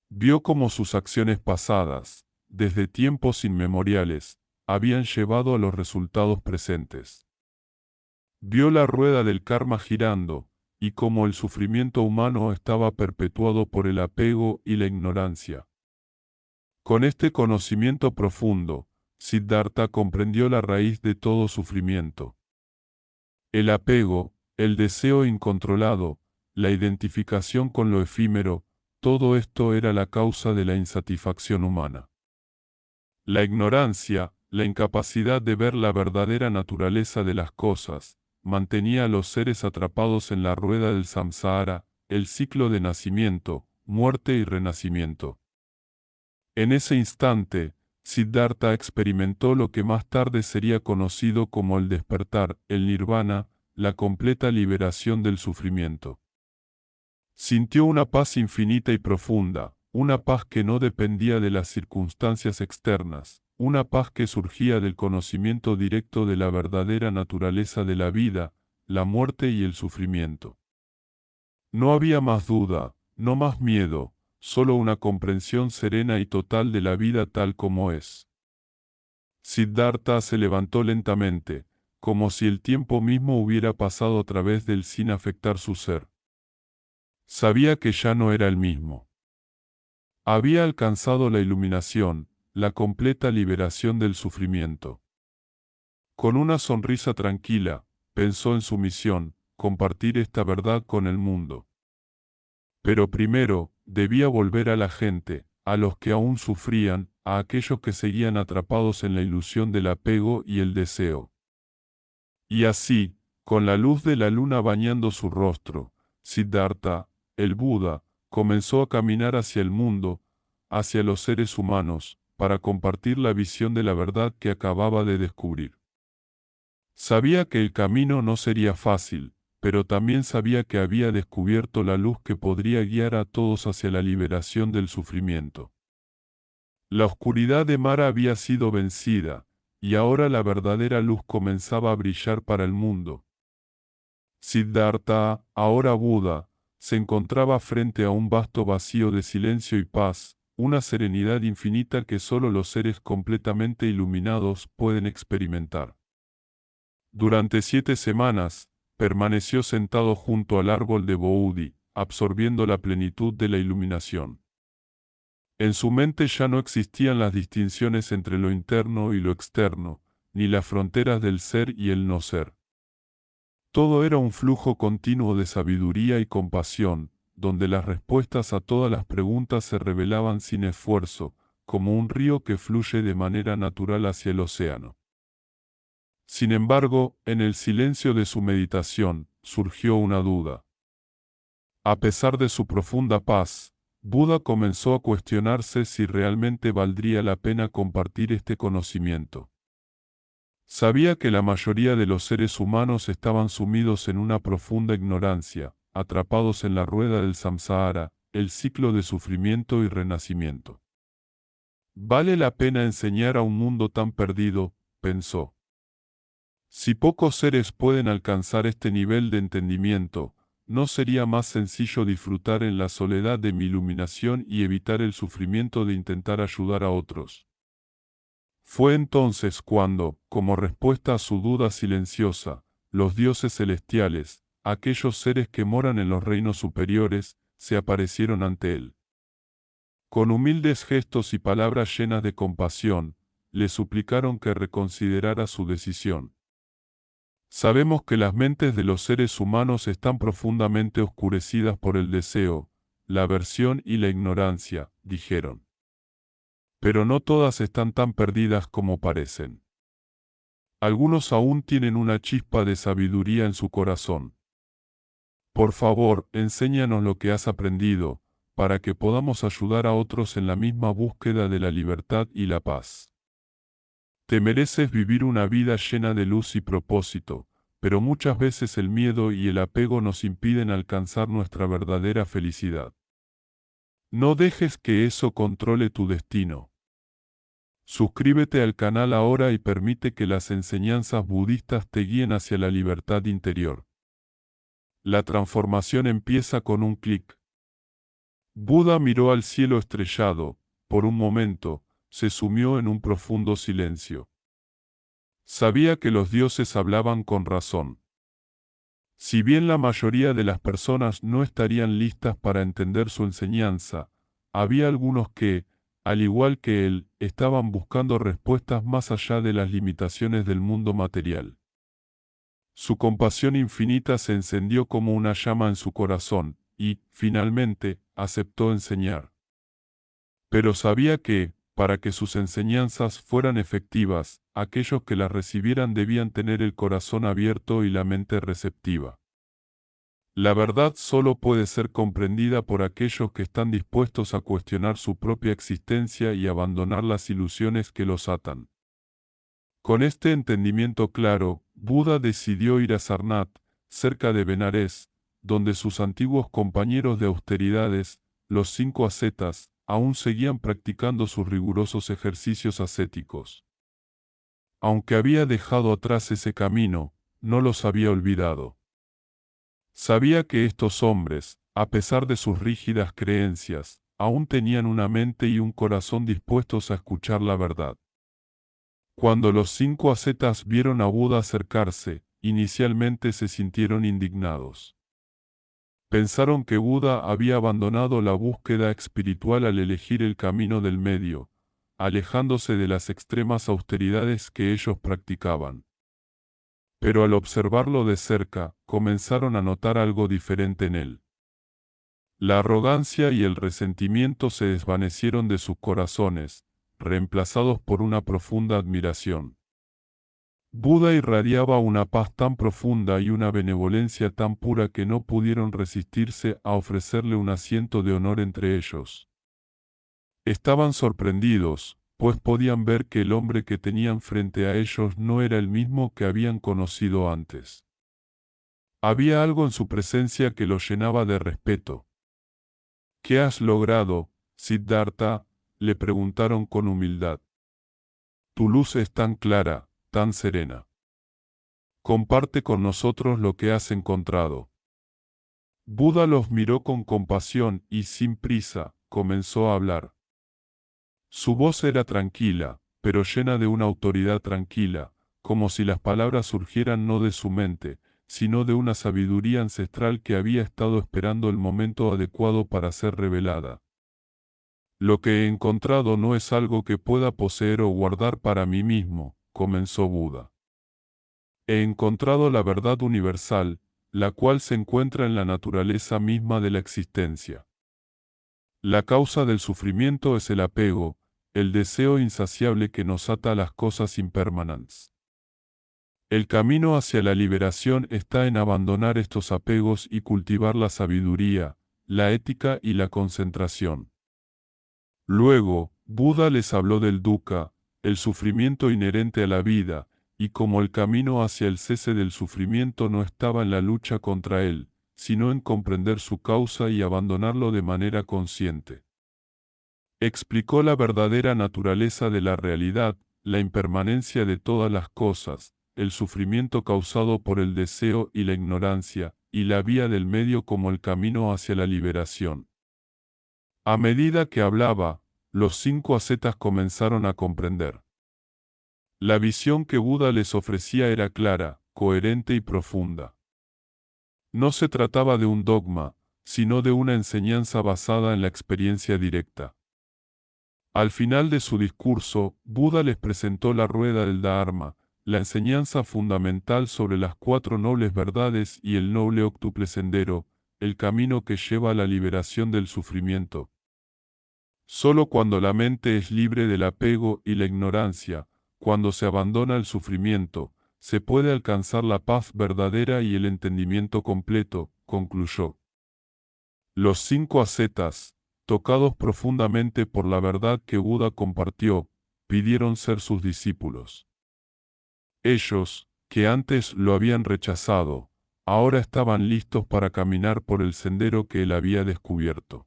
B: Vio cómo sus acciones pasadas, desde tiempos inmemoriales, habían llevado a los resultados presentes. Vio la rueda del karma girando, y cómo el sufrimiento humano estaba perpetuado por el apego y la ignorancia. Con este conocimiento profundo, Siddhartha comprendió la raíz de todo sufrimiento. El apego, el deseo incontrolado, la identificación con lo efímero, todo esto era la causa de la insatisfacción humana. La ignorancia, la incapacidad de ver la verdadera naturaleza de las cosas, mantenía a los seres atrapados en la rueda del samsara, el ciclo de nacimiento, muerte y renacimiento. En ese instante, Siddhartha experimentó lo que más tarde sería conocido como el despertar, el nirvana, la completa liberación del sufrimiento. Sintió una paz infinita y profunda, una paz que no dependía de las circunstancias externas, una paz que surgía del conocimiento directo de la verdadera naturaleza de la vida, la muerte y el sufrimiento. No había más duda, no más miedo, solo una comprensión serena y total de la vida tal como es. Siddhartha se levantó lentamente, como si el tiempo mismo hubiera pasado a través de él sin afectar su ser. Sabía que ya no era el mismo. Había alcanzado la iluminación, la completa liberación del sufrimiento. Con una sonrisa tranquila, pensó en su misión, compartir esta verdad con el mundo. Pero primero, debía volver a la gente, a los que aún sufrían, a aquellos que seguían atrapados en la ilusión del apego y el deseo. Y así, con la luz de la luna bañando su rostro, Siddhartha, el Buda, comenzó a caminar hacia el mundo, hacia los seres humanos, para compartir la visión de la verdad que acababa de descubrir. Sabía que el camino no sería fácil, pero también sabía que había descubierto la luz que podría guiar a todos hacia la liberación del sufrimiento. La oscuridad de Mara había sido vencida, y ahora la verdadera luz comenzaba a brillar para el mundo. Siddhartha, ahora Buda, se encontraba frente a un vasto vacío de silencio y paz, una serenidad infinita que solo los seres completamente iluminados pueden experimentar. Durante 7 semanas, permaneció sentado junto al árbol de Bodhi, absorbiendo la plenitud de la iluminación. En su mente ya no existían las distinciones entre lo interno y lo externo, ni las fronteras del ser y el no ser. Todo era un flujo continuo de sabiduría y compasión, donde las respuestas a todas las preguntas se revelaban sin esfuerzo, como un río que fluye de manera natural hacia el océano. Sin embargo, en el silencio de su meditación, surgió una duda. A pesar de su profunda paz, Buda comenzó a cuestionarse si realmente valdría la pena compartir este conocimiento. Sabía que la mayoría de los seres humanos estaban sumidos en una profunda ignorancia, atrapados en la rueda del samsara, el ciclo de sufrimiento y renacimiento. ¿Vale la pena enseñar a un mundo tan perdido?, pensó. Si pocos seres pueden alcanzar este nivel de entendimiento, ¿no sería más sencillo disfrutar en la soledad de mi iluminación y evitar el sufrimiento de intentar ayudar a otros? Fue entonces cuando, como respuesta a su duda silenciosa, los dioses celestiales, aquellos seres que moran en los reinos superiores, se aparecieron ante él. Con humildes gestos y palabras llenas de compasión, le suplicaron que reconsiderara su decisión. Sabemos que las mentes de los seres humanos están profundamente oscurecidas por el deseo, la aversión y la ignorancia, dijeron. Pero no todas están tan perdidas como parecen. Algunos aún tienen una chispa de sabiduría en su corazón. Por favor, enséñanos lo que has aprendido, para que podamos ayudar a otros en la misma búsqueda de la libertad y la paz. Te mereces vivir una vida llena de luz y propósito, pero muchas veces el miedo y el apego nos impiden alcanzar nuestra verdadera felicidad. No dejes que eso controle tu destino. Suscríbete al canal ahora y permite que las enseñanzas budistas te guíen hacia la libertad interior. La transformación empieza con un clic. Buda miró al cielo estrellado, por un momento, se sumió en un profundo silencio. Sabía que los dioses hablaban con razón. Si bien la mayoría de las personas no estarían listas para entender su enseñanza, había algunos que, al igual que él, estaban buscando respuestas más allá de las limitaciones del mundo material. Su compasión infinita se encendió como una llama en su corazón, y, finalmente, aceptó enseñar. Pero sabía que, para que sus enseñanzas fueran efectivas, aquellos que las recibieran debían tener el corazón abierto y la mente receptiva. La verdad solo puede ser comprendida por aquellos que están dispuestos a cuestionar su propia existencia y abandonar las ilusiones que los atan. Con este entendimiento claro, Buda decidió ir a Sarnath, cerca de Benares, donde sus antiguos compañeros de austeridades, los 5 ascetas, aún seguían practicando sus rigurosos ejercicios ascéticos. Aunque había dejado atrás ese camino, no los había olvidado. Sabía que estos hombres, a pesar de sus rígidas creencias, aún tenían una mente y un corazón dispuestos a escuchar la verdad. Cuando los 5 ascetas vieron a Buda acercarse, inicialmente se sintieron indignados. Pensaron que Buda había abandonado la búsqueda espiritual al elegir el camino del medio, alejándose de las extremas austeridades que ellos practicaban. Pero al observarlo de cerca, comenzaron a notar algo diferente en él. La arrogancia y el resentimiento se desvanecieron de sus corazones, reemplazados por una profunda admiración. Buda irradiaba una paz tan profunda y una benevolencia tan pura que no pudieron resistirse a ofrecerle un asiento de honor entre ellos. Estaban sorprendidos, pues podían ver que el hombre que tenían frente a ellos no era el mismo que habían conocido antes. Había algo en su presencia que los llenaba de respeto. ¿Qué has logrado, Siddhartha?, le preguntaron con humildad. Tu luz es tan clara, tan serena. Comparte con nosotros lo que has encontrado. Buda los miró con compasión y sin prisa, comenzó a hablar. Su voz era tranquila, pero llena de una autoridad tranquila, como si las palabras surgieran no de su mente, sino de una sabiduría ancestral que había estado esperando el momento adecuado para ser revelada. Lo que he encontrado no es algo que pueda poseer o guardar para mí mismo, comenzó Buda. He encontrado la verdad universal, la cual se encuentra en la naturaleza misma de la existencia. La causa del sufrimiento es el apego, el deseo insaciable que nos ata a las cosas impermanentes. El camino hacia la liberación está en abandonar estos apegos y cultivar la sabiduría, la ética y la concentración. Luego, Buda les habló del dukkha, el sufrimiento inherente a la vida, y como el camino hacia el cese del sufrimiento no estaba en la lucha contra él, sino en comprender su causa y abandonarlo de manera consciente. Explicó la verdadera naturaleza de la realidad, la impermanencia de todas las cosas, el sufrimiento causado por el deseo y la ignorancia, y la vía del medio como el camino hacia la liberación. A medida que hablaba, los 5 ascetas comenzaron a comprender. La visión que Buda les ofrecía era clara, coherente y profunda. No se trataba de un dogma, sino de una enseñanza basada en la experiencia directa. Al final de su discurso, Buda les presentó la rueda del Dharma, la enseñanza fundamental sobre las 4 nobles verdades y el noble octuple sendero, el camino que lleva a la liberación del sufrimiento. Solo cuando la mente es libre del apego y la ignorancia, cuando se abandona el sufrimiento, se puede alcanzar la paz verdadera y el entendimiento completo, concluyó. Los 5 ascetas, tocados profundamente por la verdad que Buda compartió, pidieron ser sus discípulos. Ellos, que antes lo habían rechazado, ahora estaban listos para caminar por el sendero que él había descubierto.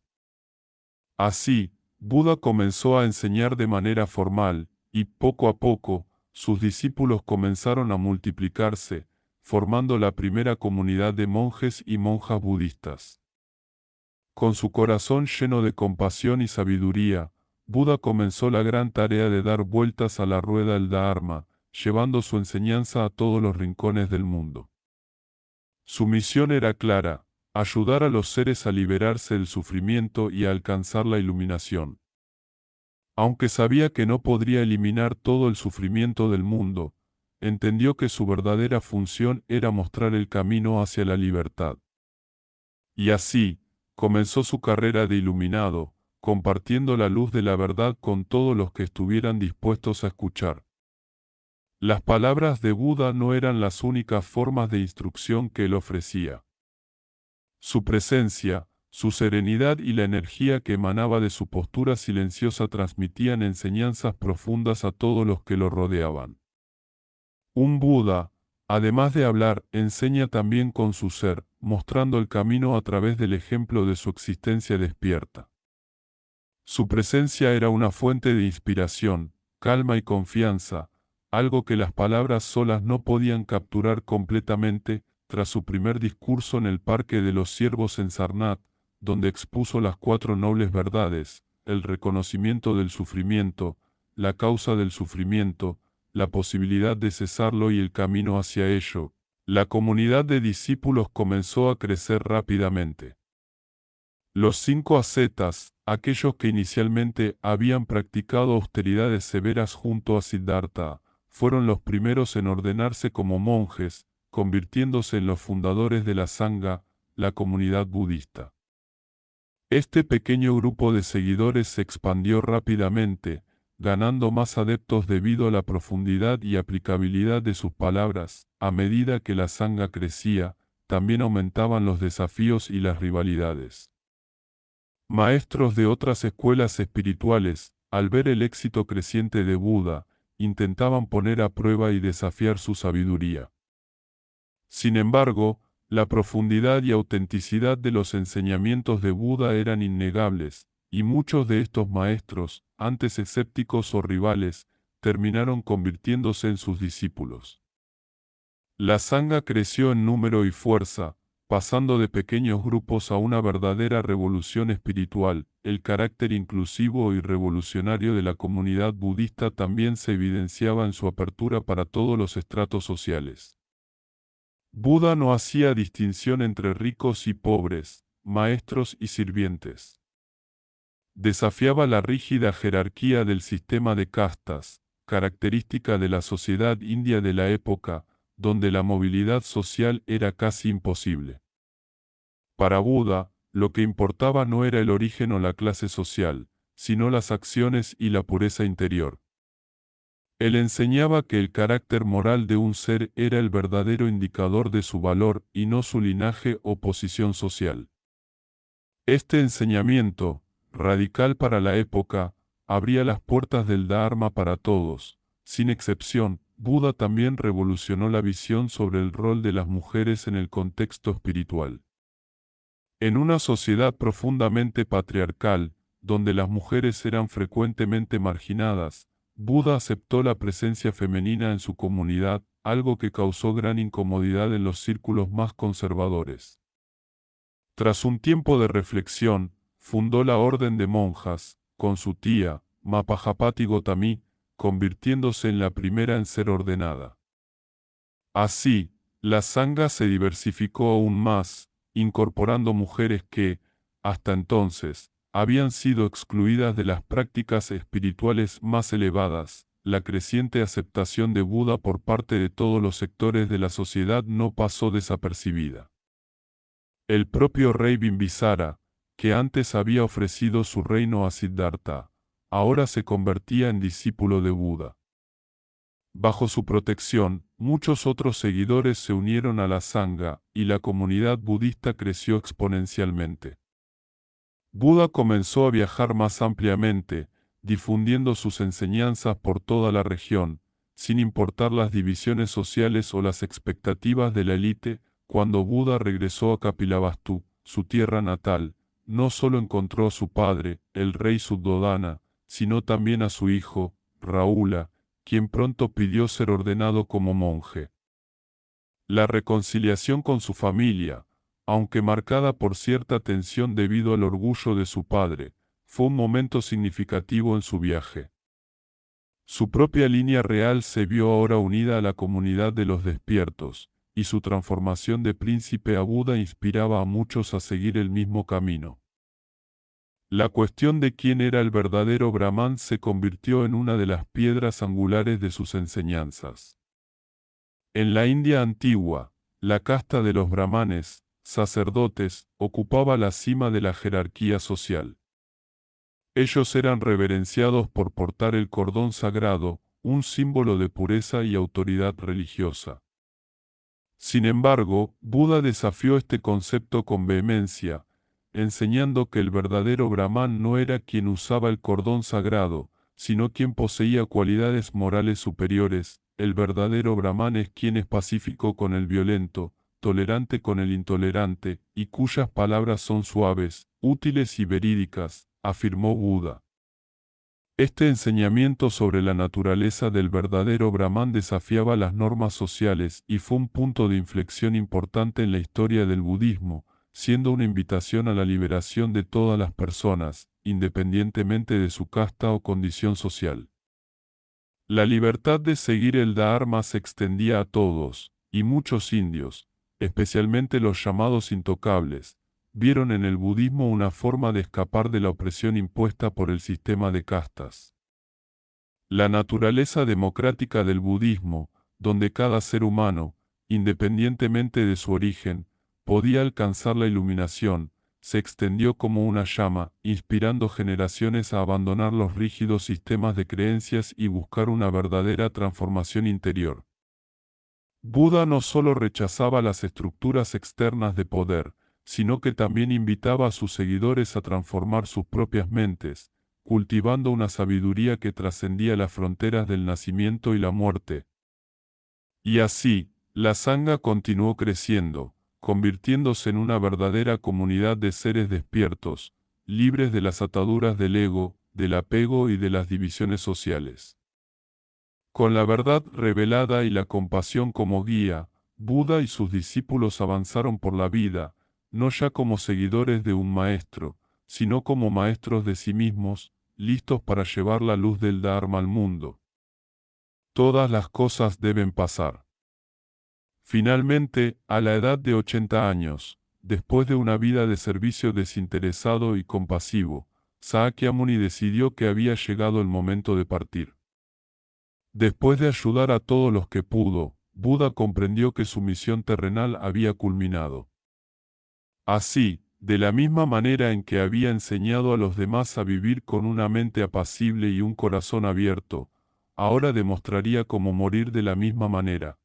B: Así, Buda comenzó a enseñar de manera formal, y poco a poco, sus discípulos comenzaron a multiplicarse, formando la primera comunidad de monjes y monjas budistas. Con su corazón lleno de compasión y sabiduría, Buda comenzó la gran tarea de dar vueltas a la rueda del Dharma, llevando su enseñanza a todos los rincones del mundo. Su misión era clara: ayudar a los seres a liberarse del sufrimiento y a alcanzar la iluminación. Aunque sabía que no podría eliminar todo el sufrimiento del mundo, entendió que su verdadera función era mostrar el camino hacia la libertad. Y así, comenzó su carrera de iluminado, compartiendo la luz de la verdad con todos los que estuvieran dispuestos a escuchar. Las palabras de Buda no eran las únicas formas de instrucción que él ofrecía. Su presencia, su serenidad y la energía que emanaba de su postura silenciosa transmitían enseñanzas profundas a todos los que lo rodeaban. Un Buda, además de hablar, enseña también con su ser, mostrando el camino a través del ejemplo de su existencia despierta. Su presencia era una fuente de inspiración, calma y confianza, algo que las palabras solas no podían capturar completamente. Tras su primer discurso en el Parque de los Ciervos en Sarnath, donde expuso las 4 nobles verdades, el reconocimiento del sufrimiento, la causa del sufrimiento, la posibilidad de cesarlo y el camino hacia ello, la comunidad de discípulos comenzó a crecer rápidamente. Los 5 ascetas, aquellos que inicialmente habían practicado austeridades severas junto a Siddhartha, fueron los primeros en ordenarse como monjes, convirtiéndose en los fundadores de la Sangha, la comunidad budista. Este pequeño grupo de seguidores se expandió rápidamente, ganando más adeptos debido a la profundidad y aplicabilidad de sus palabras. A medida que la Sangha crecía, también aumentaban los desafíos y las rivalidades. Maestros de otras escuelas espirituales, al ver el éxito creciente de Buda, intentaban poner a prueba y desafiar su sabiduría. Sin embargo, la profundidad y autenticidad de los enseñamientos de Buda eran innegables, y muchos de estos maestros, antes escépticos o rivales, terminaron convirtiéndose en sus discípulos. La Sangha creció en número y fuerza, pasando de pequeños grupos a una verdadera revolución espiritual. El carácter inclusivo y revolucionario de la comunidad budista también se evidenciaba en su apertura para todos los estratos sociales. Buda no hacía distinción entre ricos y pobres, maestros y sirvientes. Desafiaba la rígida jerarquía del sistema de castas, característica de la sociedad india de la época, donde la movilidad social era casi imposible. Para Buda, lo que importaba no era el origen o la clase social, sino las acciones y la pureza interior. Él enseñaba que el carácter moral de un ser era el verdadero indicador de su valor y no su linaje o posición social. Este enseñamiento, radical para la época, abría las puertas del Dharma para todos. Sin excepción, Buda también revolucionó la visión sobre el rol de las mujeres en el contexto espiritual. En una sociedad profundamente patriarcal, donde las mujeres eran frecuentemente marginadas, Buda aceptó la presencia femenina en su comunidad, algo que causó gran incomodidad en los círculos más conservadores. Tras un tiempo de reflexión, fundó la orden de monjas, con su tía, Mappahapati Gotami, convirtiéndose en la primera en ser ordenada. Así, la Sangha se diversificó aún más, incorporando mujeres que, hasta entonces, habían sido excluidas de las prácticas espirituales más elevadas. La creciente aceptación de Buda por parte de todos los sectores de la sociedad no pasó desapercibida. El propio rey Bimbisara, que antes había ofrecido su reino a Siddhartha, ahora se convertía en discípulo de Buda. Bajo su protección, muchos otros seguidores se unieron a la Sangha, y la comunidad budista creció exponencialmente. Buda comenzó a viajar más ampliamente, difundiendo sus enseñanzas por toda la región, sin importar las divisiones sociales o las expectativas de la élite. Cuando Buda regresó a Kapilavastu, su tierra natal, no solo encontró a su padre, el rey Suddhodana, sino también a su hijo, Rahula, quien pronto pidió ser ordenado como monje. La reconciliación con su familia, aunque marcada por cierta tensión debido al orgullo de su padre, fue un momento significativo en su viaje. Su propia línea real se vio ahora unida a la comunidad de los despiertos, y su transformación de príncipe a Buda inspiraba a muchos a seguir el mismo camino. La cuestión de quién era el verdadero Brahman se convirtió en una de las piedras angulares de sus enseñanzas. En la India antigua, la casta de los brahmanes, sacerdotes, ocupaba la cima de la jerarquía social. Ellos eran reverenciados por portar el cordón sagrado, un símbolo de pureza y autoridad religiosa. Sin embargo, Buda desafió este concepto con vehemencia, enseñando que el verdadero Brahman no era quien usaba el cordón sagrado, sino quien poseía cualidades morales superiores. El verdadero Brahman es quien es pacífico con el violento, tolerante con el intolerante, y cuyas palabras son suaves, útiles y verídicas, afirmó Buda. Este enseñamiento sobre la naturaleza del verdadero Brahman desafiaba las normas sociales y fue un punto de inflexión importante en la historia del budismo, siendo una invitación a la liberación de todas las personas, independientemente de su casta o condición social. La libertad de seguir el Dharma se extendía a todos, y muchos indios, especialmente los llamados intocables, vieron en el budismo una forma de escapar de la opresión impuesta por el sistema de castas. La naturaleza democrática del budismo, donde cada ser humano, independientemente de su origen, podía alcanzar la iluminación, se extendió como una llama, inspirando generaciones a abandonar los rígidos sistemas de creencias y buscar una verdadera transformación interior. Buda no solo rechazaba las estructuras externas de poder, sino que también invitaba a sus seguidores a transformar sus propias mentes, cultivando una sabiduría que trascendía las fronteras del nacimiento y la muerte. Y así, la Sangha continuó creciendo, convirtiéndose en una verdadera comunidad de seres despiertos, libres de las ataduras del ego, del apego y de las divisiones sociales. Con la verdad revelada y la compasión como guía, Buda y sus discípulos avanzaron por la vida, no ya como seguidores de un maestro, sino como maestros de sí mismos, listos para llevar la luz del Dharma al mundo. Todas las cosas deben pasar. Finalmente, a la edad de 80 años, después de una vida de servicio desinteresado y compasivo, Sakyamuni decidió que había llegado el momento de partir. Después de ayudar a todos los que pudo, Buda comprendió que su misión terrenal había culminado. Así, de la misma manera en que había enseñado a los demás a vivir con una mente apacible y un corazón abierto, ahora demostraría cómo morir de la misma manera.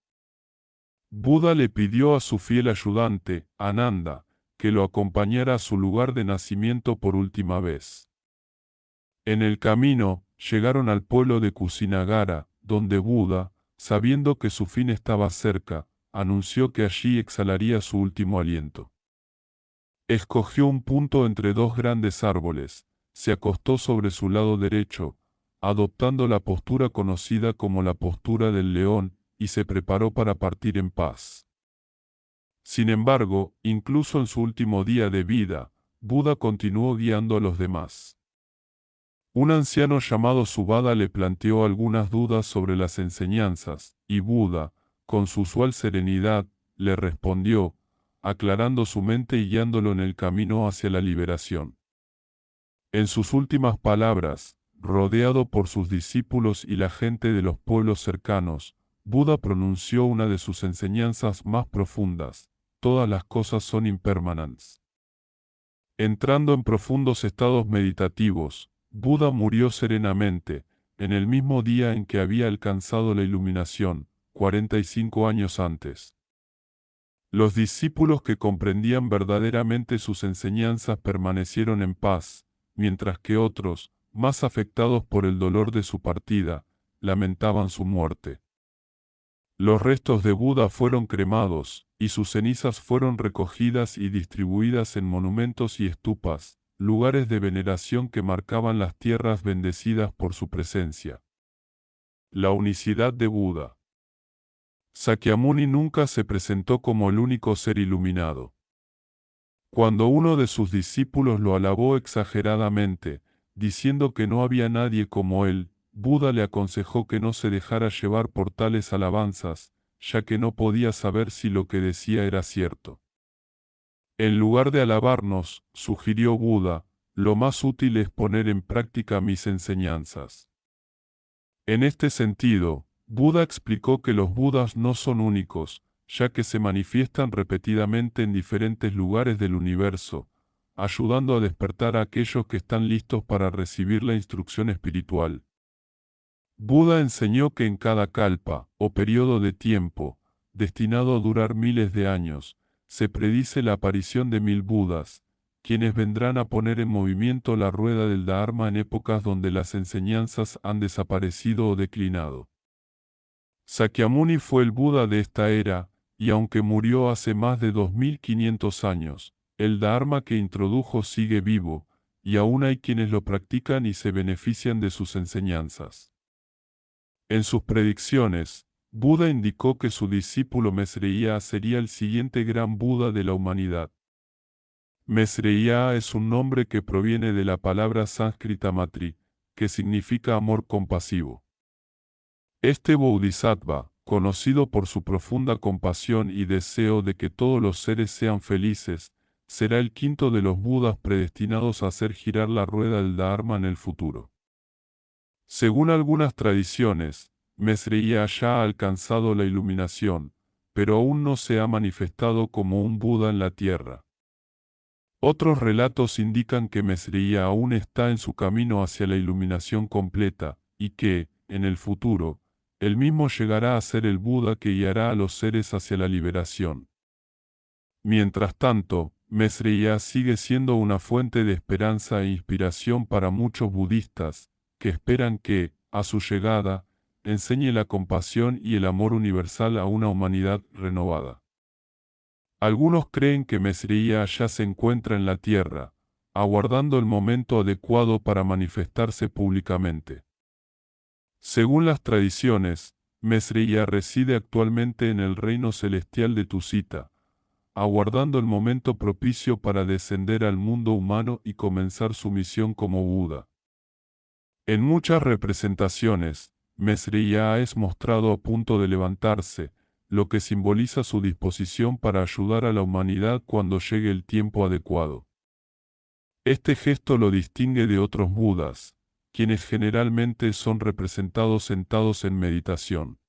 B: Buda le pidió a su fiel ayudante, Ananda, que lo acompañara a su lugar de nacimiento por última vez. En el camino, llegaron al pueblo de Kusinagara, donde Buda, sabiendo que su fin estaba cerca, anunció que allí exhalaría su último aliento. Escogió un punto entre dos grandes árboles, se acostó sobre su lado derecho, adoptando la postura conocida como la postura del león, y se preparó para partir en paz. Sin embargo, incluso en su último día de vida, Buda continuó guiando a los demás. Un anciano llamado Subhada le planteó algunas dudas sobre las enseñanzas, y Buda, con su usual serenidad, le respondió, aclarando su mente y guiándolo en el camino hacia la liberación. En sus últimas palabras, rodeado por sus discípulos y la gente de los pueblos cercanos, Buda pronunció una de sus enseñanzas más profundas: todas las cosas son impermanentes. Entrando en profundos estados meditativos, Buda murió serenamente, en el mismo día en que había alcanzado la iluminación, 45 años antes. Los discípulos que comprendían verdaderamente sus enseñanzas permanecieron en paz, mientras que otros, más afectados por el dolor de su partida, lamentaban su muerte. Los restos de Buda fueron cremados, y sus cenizas fueron recogidas y distribuidas en monumentos y estupas, lugares de veneración que marcaban las tierras bendecidas por su presencia. La unicidad de Buda. Sakyamuni nunca se presentó como el único ser iluminado. Cuando uno de sus discípulos lo alabó exageradamente, diciendo que no había nadie como él, Buda le aconsejó que no se dejara llevar por tales alabanzas, ya que no podía saber si lo que decía era cierto. En lugar de alabarnos, sugirió Buda, lo más útil es poner en práctica mis enseñanzas. En este sentido, Buda explicó que los Budas no son únicos, ya que se manifiestan repetidamente en diferentes lugares del universo, ayudando a despertar a aquellos que están listos para recibir la instrucción espiritual. Buda enseñó que en cada kalpa, o periodo de tiempo, destinado a durar miles de años, se predice la aparición de 1000 Budas, quienes vendrán a poner en movimiento la rueda del Dharma en épocas donde las enseñanzas han desaparecido o declinado. Sakyamuni fue el Buda de esta era, y aunque murió hace más de 2500 años, el Dharma que introdujo sigue vivo, y aún hay quienes lo practican y se benefician de sus enseñanzas. En sus predicciones, Buda indicó que su discípulo Maitreya sería el siguiente gran Buda de la humanidad. Maitreya es un nombre que proviene de la palabra sánscrita Maitri, que significa amor compasivo. Este Bodhisattva, conocido por su profunda compasión y deseo de que todos los seres sean felices, será el quinto de los Budas predestinados a hacer girar la rueda del Dharma en el futuro. Según algunas tradiciones, Maitreya ya ha alcanzado la iluminación, pero aún no se ha manifestado como un Buda en la tierra. Otros relatos indican que Maitreya aún está en su camino hacia la iluminación completa, y que, en el futuro, él mismo llegará a ser el Buda que guiará a los seres hacia la liberación. Mientras tanto, Maitreya sigue siendo una fuente de esperanza e inspiración para muchos budistas, que esperan que, a su llegada, enseñe la compasión y el amor universal a una humanidad renovada. Algunos creen que Maitreya ya se encuentra en la tierra, aguardando el momento adecuado para manifestarse públicamente. Según las tradiciones, Maitreya reside actualmente en el reino celestial de Tusita, aguardando el momento propicio para descender al mundo humano y comenzar su misión como Buda. En muchas representaciones, Maitreya es mostrado a punto de levantarse, lo que simboliza su disposición para ayudar a la humanidad cuando llegue el tiempo adecuado. Este gesto lo distingue de otros Budas, quienes generalmente son representados sentados en meditación.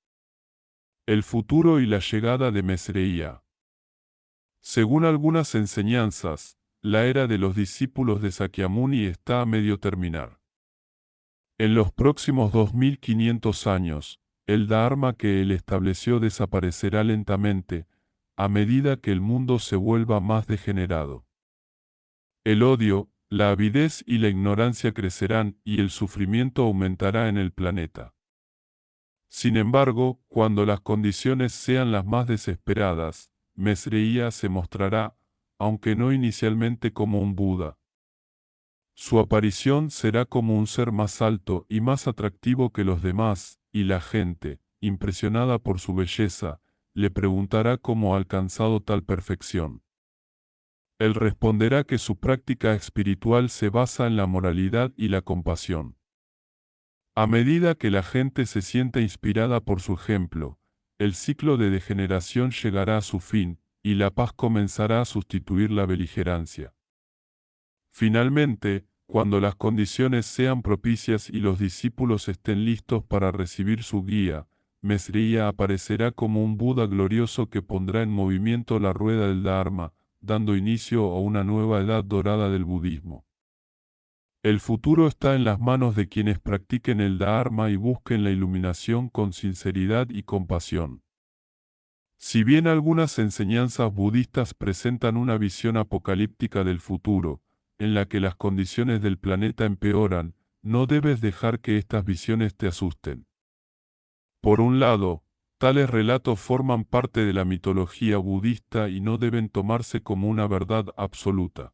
B: El futuro y la llegada de Maitreya. Según algunas enseñanzas, la era de los discípulos de Sakyamuni está a medio terminar. En los próximos 2500 años, el Dharma que él estableció desaparecerá lentamente, a medida que el mundo se vuelva más degenerado. El odio, la avidez y la ignorancia crecerán y el sufrimiento aumentará en el planeta. Sin embargo, cuando las condiciones sean las más desesperadas, Maitreya se mostrará, aunque no inicialmente como un Buda. Su aparición será como un ser más alto y más atractivo que los demás, y la gente, impresionada por su belleza, le preguntará cómo ha alcanzado tal perfección. Él responderá que su práctica espiritual se basa en la moralidad y la compasión. A medida que la gente se sienta inspirada por su ejemplo, el ciclo de degeneración llegará a su fin, y la paz comenzará a sustituir la beligerancia. Finalmente, cuando las condiciones sean propicias y los discípulos estén listos para recibir su guía, Maitreya aparecerá como un Buda glorioso que pondrá en movimiento la rueda del Dharma, dando inicio a una nueva edad dorada del budismo. El futuro está en las manos de quienes practiquen el Dharma y busquen la iluminación con sinceridad y compasión. Si bien algunas enseñanzas budistas presentan una visión apocalíptica del futuro, en la que las condiciones del planeta empeoran, no debes dejar que estas visiones te asusten. Por un lado, tales relatos forman parte de la mitología budista y no deben tomarse como una verdad absoluta.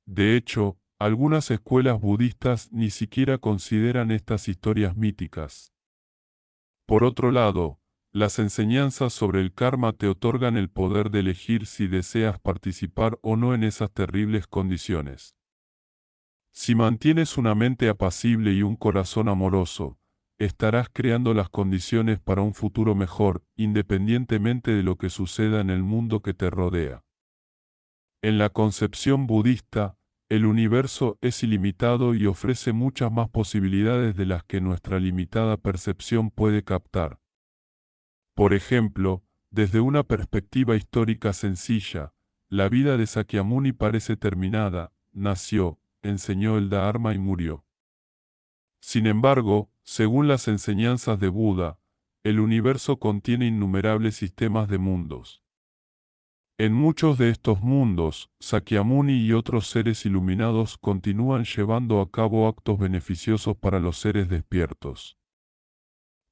B: De hecho, algunas escuelas budistas ni siquiera consideran estas historias míticas. Por otro lado, las enseñanzas sobre el karma te otorgan el poder de elegir si deseas participar o no en esas terribles condiciones. Si mantienes una mente apacible y un corazón amoroso, estarás creando las condiciones para un futuro mejor, independientemente de lo que suceda en el mundo que te rodea. En la concepción budista, el universo es ilimitado y ofrece muchas más posibilidades de las que nuestra limitada percepción puede captar. Por ejemplo, desde una perspectiva histórica sencilla, la vida de Sakyamuni parece terminada, nació, enseñó el Dharma y murió. Sin embargo, según las enseñanzas de Buda, el universo contiene innumerables sistemas de mundos. En muchos de estos mundos, Sakyamuni y otros seres iluminados continúan llevando a cabo actos beneficiosos para los seres despiertos.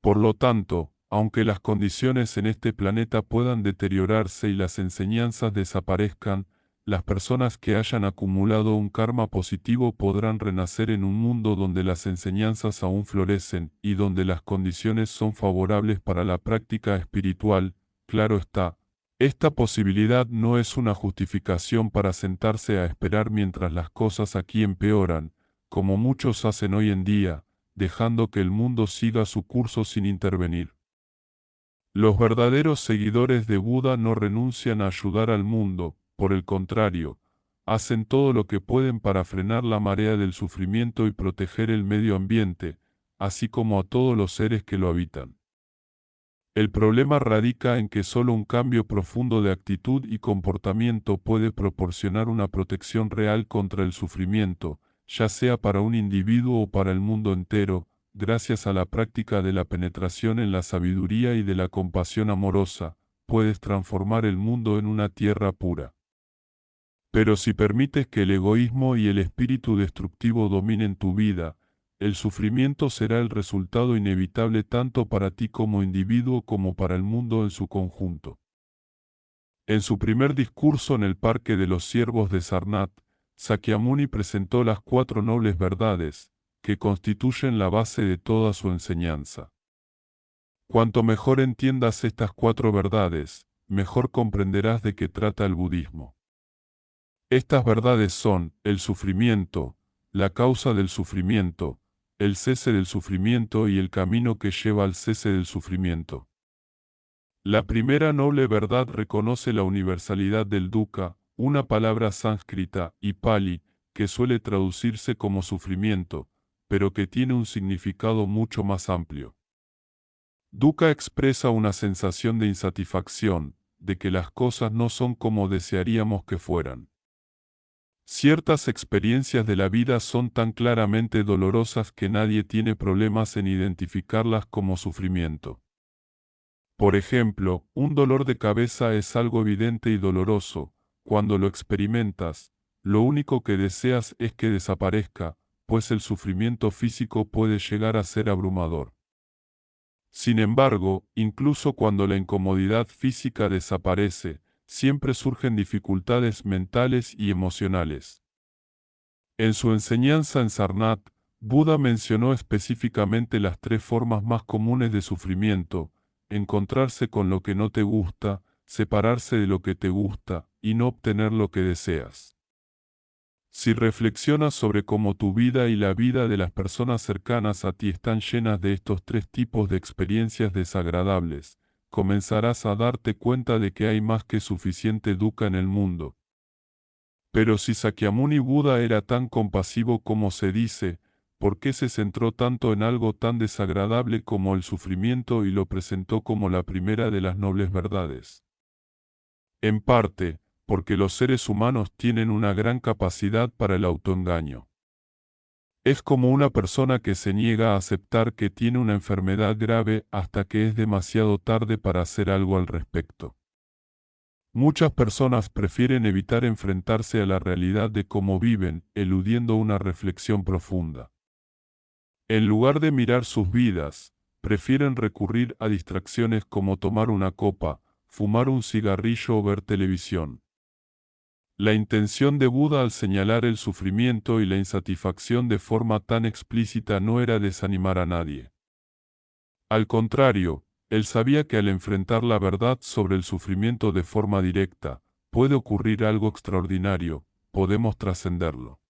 B: Por lo tanto, aunque las condiciones en este planeta puedan deteriorarse y las enseñanzas desaparezcan, las personas que hayan acumulado un karma positivo podrán renacer en un mundo donde las enseñanzas aún florecen y donde las condiciones son favorables para la práctica espiritual. Claro está, esta posibilidad no es una justificación para sentarse a esperar mientras las cosas aquí empeoran, como muchos hacen hoy en día, dejando que el mundo siga su curso sin intervenir. Los verdaderos seguidores de Buda no renuncian a ayudar al mundo, por el contrario, hacen todo lo que pueden para frenar la marea del sufrimiento y proteger el medio ambiente, así como a todos los seres que lo habitan. El problema radica en que solo un cambio profundo de actitud y comportamiento puede proporcionar una protección real contra el sufrimiento, ya sea para un individuo o para el mundo entero, gracias a la práctica de la penetración en la sabiduría y de la compasión amorosa, puedes transformar el mundo en una tierra pura. Pero si permites que el egoísmo y el espíritu destructivo dominen tu vida, el sufrimiento será el resultado inevitable tanto para ti como individuo como para el mundo en su conjunto. En su primer discurso en el Parque de los Ciervos de Sarnath, Sakyamuni presentó las 4 nobles verdades, que constituyen la base de toda su enseñanza. Cuanto mejor entiendas estas 4 verdades, mejor comprenderás de qué trata el budismo. Estas verdades son el sufrimiento, la causa del sufrimiento, el cese del sufrimiento y el camino que lleva al cese del sufrimiento. La primera noble verdad reconoce la universalidad del dukkha, una palabra sánscrita y pali, que suele traducirse como sufrimiento, pero que tiene un significado mucho más amplio. Dukkha expresa una sensación de insatisfacción, de que las cosas no son como desearíamos que fueran. Ciertas experiencias de la vida son tan claramente dolorosas que nadie tiene problemas en identificarlas como sufrimiento. Por ejemplo, un dolor de cabeza es algo evidente y doloroso. Cuando lo experimentas, lo único que deseas es que desaparezca, pues el sufrimiento físico puede llegar a ser abrumador. Sin embargo, incluso cuando la incomodidad física desaparece, siempre surgen dificultades mentales y emocionales. En su enseñanza en Sarnath, Buda mencionó específicamente las 3 formas más comunes de sufrimiento: encontrarse con lo que no te gusta, separarse de lo que te gusta, y no obtener lo que deseas. Si reflexionas sobre cómo tu vida y la vida de las personas cercanas a ti están llenas de estos 3 tipos de experiencias desagradables, comenzarás a darte cuenta de que hay más que suficiente dukkha en el mundo. Pero si Sakyamuni Buda era tan compasivo como se dice, ¿por qué se centró tanto en algo tan desagradable como el sufrimiento y lo presentó como la primera de las nobles verdades? En parte, porque los seres humanos tienen una gran capacidad para el autoengaño. Es como una persona que se niega a aceptar que tiene una enfermedad grave hasta que es demasiado tarde para hacer algo al respecto. Muchas personas prefieren evitar enfrentarse a la realidad de cómo viven, eludiendo una reflexión profunda. En lugar de mirar sus vidas, prefieren recurrir a distracciones como tomar una copa, fumar un cigarrillo o ver televisión. La intención de Buda al señalar el sufrimiento y la insatisfacción de forma tan explícita no era desanimar a nadie. Al contrario, él sabía que al enfrentar la verdad sobre el sufrimiento de forma directa, puede ocurrir algo extraordinario, podemos trascenderlo.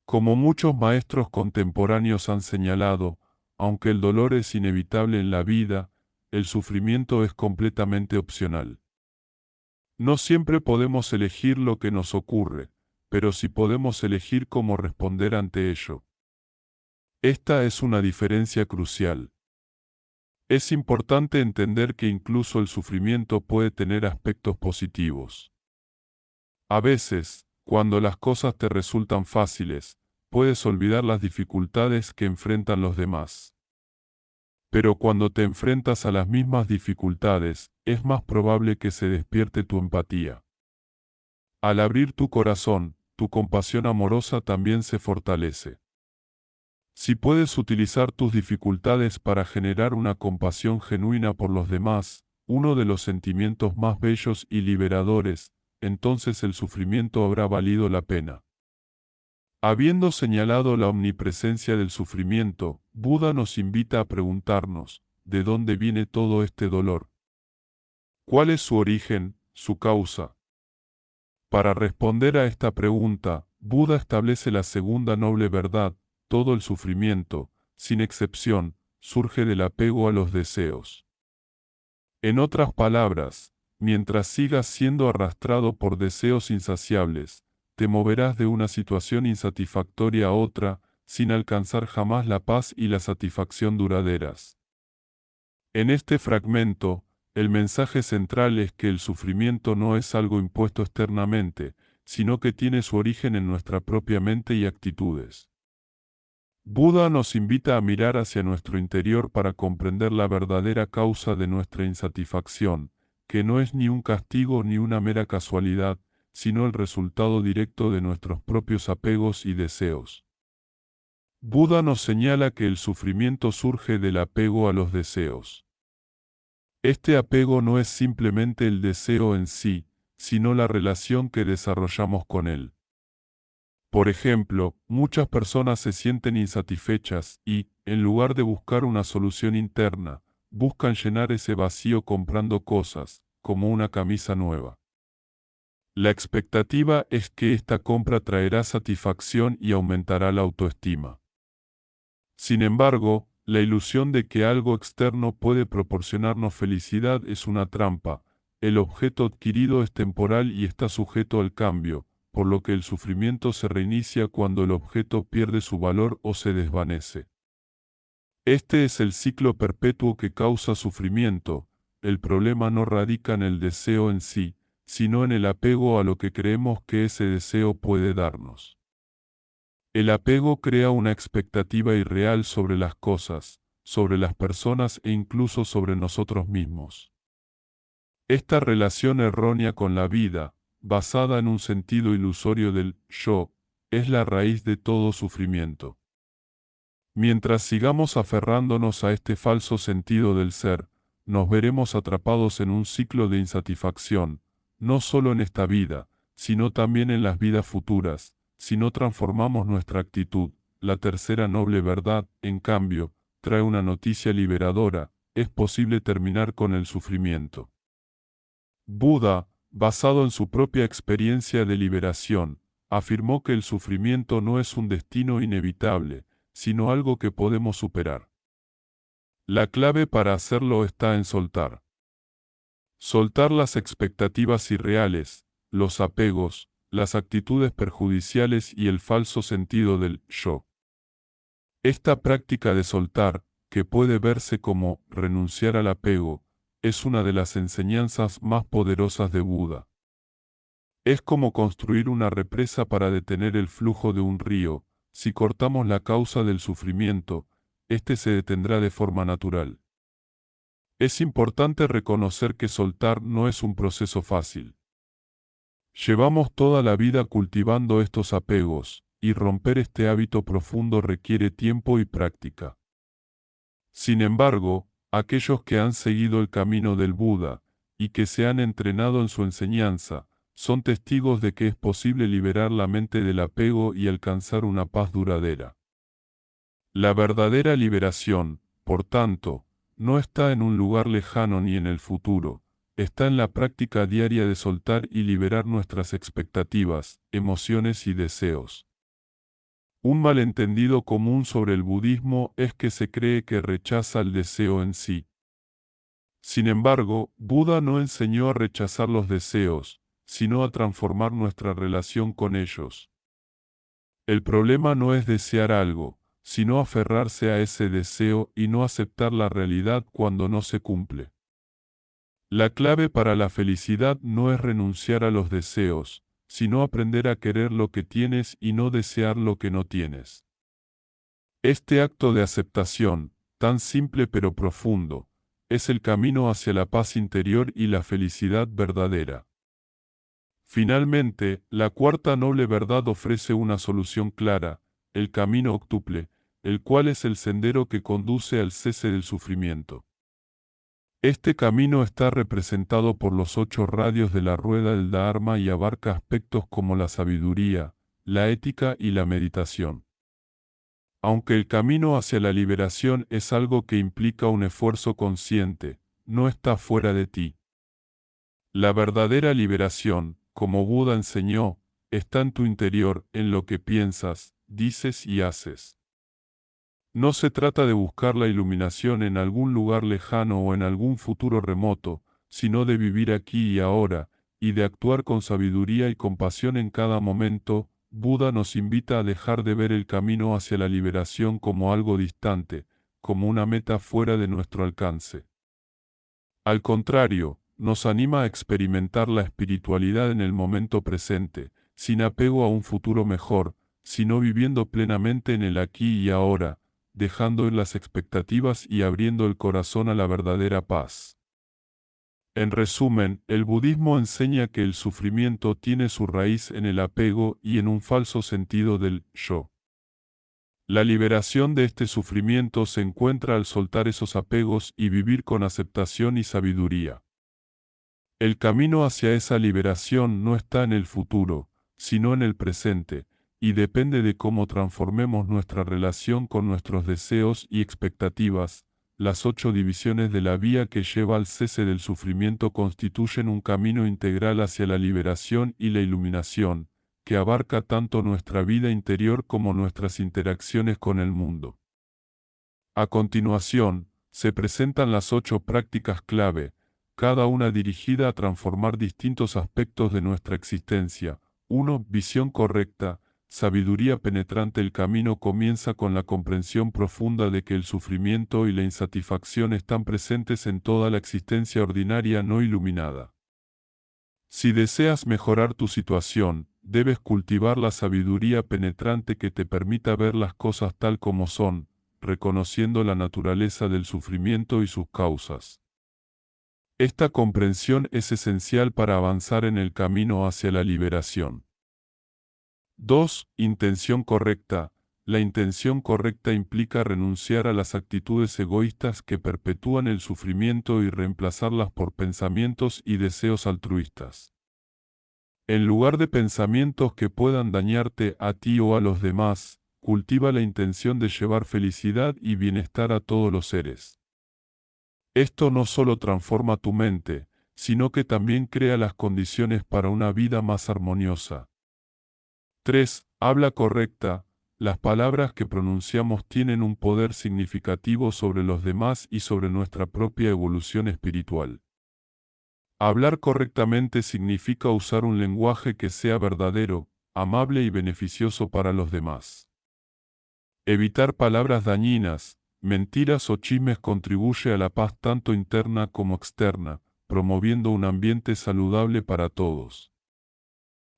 B: Como muchos maestros contemporáneos han señalado, aunque el dolor es inevitable en la vida, el sufrimiento es completamente opcional. No siempre podemos elegir lo que nos ocurre, pero sí podemos elegir cómo responder ante ello. Esta es una diferencia crucial. Es importante entender que incluso el sufrimiento puede tener aspectos positivos. A veces, cuando las cosas te resultan fáciles, puedes olvidar las dificultades que enfrentan los demás. Pero cuando te enfrentas a las mismas dificultades, es más probable que se despierte tu empatía. Al abrir tu corazón, tu compasión amorosa también se fortalece. Si puedes utilizar tus dificultades para generar una compasión genuina por los demás, uno de los sentimientos más bellos y liberadores, entonces el sufrimiento habrá valido la pena. Habiendo señalado la omnipresencia del sufrimiento, Buda nos invita a preguntarnos, ¿de dónde viene todo este dolor? ¿Cuál es su origen, su causa? Para responder a esta pregunta, Buda establece la segunda noble verdad: todo el sufrimiento, sin excepción, surge del apego a los deseos. En otras palabras, mientras sigas siendo arrastrado por deseos insaciables, te moverás de una situación insatisfactoria a otra, sin alcanzar jamás la paz y la satisfacción duraderas. En este fragmento, el mensaje central es que el sufrimiento no es algo impuesto externamente, sino que tiene su origen en nuestra propia mente y actitudes. Buda nos invita a mirar hacia nuestro interior para comprender la verdadera causa de nuestra insatisfacción, que no es ni un castigo ni una mera casualidad, sino el resultado directo de nuestros propios apegos y deseos. Buda nos señala que el sufrimiento surge del apego a los deseos. Este apego no es simplemente el deseo en sí, sino la relación que desarrollamos con él. Por ejemplo, muchas personas se sienten insatisfechas y, en lugar de buscar una solución interna, buscan llenar ese vacío comprando cosas, como una camisa nueva. La expectativa es que esta compra traerá satisfacción y aumentará la autoestima. Sin embargo, la ilusión de que algo externo puede proporcionarnos felicidad es una trampa. El objeto adquirido es temporal y está sujeto al cambio, por lo que el sufrimiento se reinicia cuando el objeto pierde su valor o se desvanece. Este es el ciclo perpetuo que causa sufrimiento. El problema no radica en el deseo en sí, sino en el apego a lo que creemos que ese deseo puede darnos. El apego crea una expectativa irreal sobre las cosas, sobre las personas e incluso sobre nosotros mismos. Esta relación errónea con la vida, basada en un sentido ilusorio del yo, es la raíz de todo sufrimiento. Mientras sigamos aferrándonos a este falso sentido del ser, nos veremos atrapados en un ciclo de insatisfacción, no solo en esta vida, sino también en las vidas futuras, si no transformamos nuestra actitud. La tercera noble verdad, en cambio, trae una noticia liberadora: es posible terminar con el sufrimiento. Buda, basado en su propia experiencia de liberación, afirmó que el sufrimiento no es un destino inevitable, sino algo que podemos superar. La clave para hacerlo está en soltar. Soltar las expectativas irreales, los apegos, las actitudes perjudiciales y el falso sentido del yo. Esta práctica de soltar, que puede verse como renunciar al apego, es una de las enseñanzas más poderosas de Buda. Es como construir una represa para detener el flujo de un río. Si cortamos la causa del sufrimiento, este se detendrá de forma natural. Es importante reconocer que soltar no es un proceso fácil. Llevamos toda la vida cultivando estos apegos, y romper este hábito profundo requiere tiempo y práctica. Sin embargo, aquellos que han seguido el camino del Buda, y que se han entrenado en su enseñanza, son testigos de que es posible liberar la mente del apego y alcanzar una paz duradera. La verdadera liberación, por tanto, no está en un lugar lejano ni en el futuro, está en la práctica diaria de soltar y liberar nuestras expectativas, emociones y deseos. Un malentendido común sobre el budismo es que se cree que rechaza el deseo en sí. Sin embargo, Buda no enseñó a rechazar los deseos, sino a transformar nuestra relación con ellos. El problema no es desear algo, sino aferrarse a ese deseo y no aceptar la realidad cuando no se cumple. La clave para la felicidad no es renunciar a los deseos, sino aprender a querer lo que tienes y no desear lo que no tienes. Este acto de aceptación, tan simple pero profundo, es el camino hacia la paz interior y la felicidad verdadera. Finalmente, la cuarta noble verdad ofrece una solución clara: el camino octuple, el cual es el sendero que conduce al cese del sufrimiento. Este camino está representado por los 8 radios de la rueda del Dharma y abarca aspectos como la sabiduría, la ética y la meditación. Aunque el camino hacia la liberación es algo que implica un esfuerzo consciente, no está fuera de ti. La verdadera liberación, como Buda enseñó, está en tu interior, en lo que piensas, dices y haces. No se trata de buscar la iluminación en algún lugar lejano o en algún futuro remoto, sino de vivir aquí y ahora, y de actuar con sabiduría y compasión en cada momento. Buda nos invita a dejar de ver el camino hacia la liberación como algo distante, como una meta fuera de nuestro alcance. Al contrario, nos anima a experimentar la espiritualidad en el momento presente, sin apego a un futuro mejor, sino viviendo plenamente en el aquí y ahora, dejando ir las expectativas y abriendo el corazón a la verdadera paz. En resumen, el budismo enseña que el sufrimiento tiene su raíz en el apego y en un falso sentido del yo. La liberación de este sufrimiento se encuentra al soltar esos apegos y vivir con aceptación y sabiduría. El camino hacia esa liberación no está en el futuro, sino en el presente, y depende de cómo transformemos nuestra relación con nuestros deseos y expectativas. Las 8 divisiones de la vía que lleva al cese del sufrimiento constituyen un camino integral hacia la liberación y la iluminación, que abarca tanto nuestra vida interior como nuestras interacciones con el mundo. A continuación, se presentan las 8 prácticas clave, cada una dirigida a transformar distintos aspectos de nuestra existencia. 1. Visión correcta. Sabiduría penetrante. El camino comienza con la comprensión profunda de que el sufrimiento y la insatisfacción están presentes en toda la existencia ordinaria no iluminada. Si deseas mejorar tu situación, debes cultivar la sabiduría penetrante que te permita ver las cosas tal como son, reconociendo la naturaleza del sufrimiento y sus causas. Esta comprensión es esencial para avanzar en el camino hacia la liberación. 2. Intención correcta. La intención correcta implica renunciar a las actitudes egoístas que perpetúan el sufrimiento y reemplazarlas por pensamientos y deseos altruistas. En lugar de pensamientos que puedan dañarte a ti o a los demás, cultiva la intención de llevar felicidad y bienestar a todos los seres. Esto no solo transforma tu mente, sino que también crea las condiciones para una vida más armoniosa. 3. Habla correcta. Las palabras que pronunciamos tienen un poder significativo sobre los demás y sobre nuestra propia evolución espiritual. Hablar correctamente significa usar un lenguaje que sea verdadero, amable y beneficioso para los demás. Evitar palabras dañinas, mentiras o chismes contribuye a la paz tanto interna como externa, promoviendo un ambiente saludable para todos.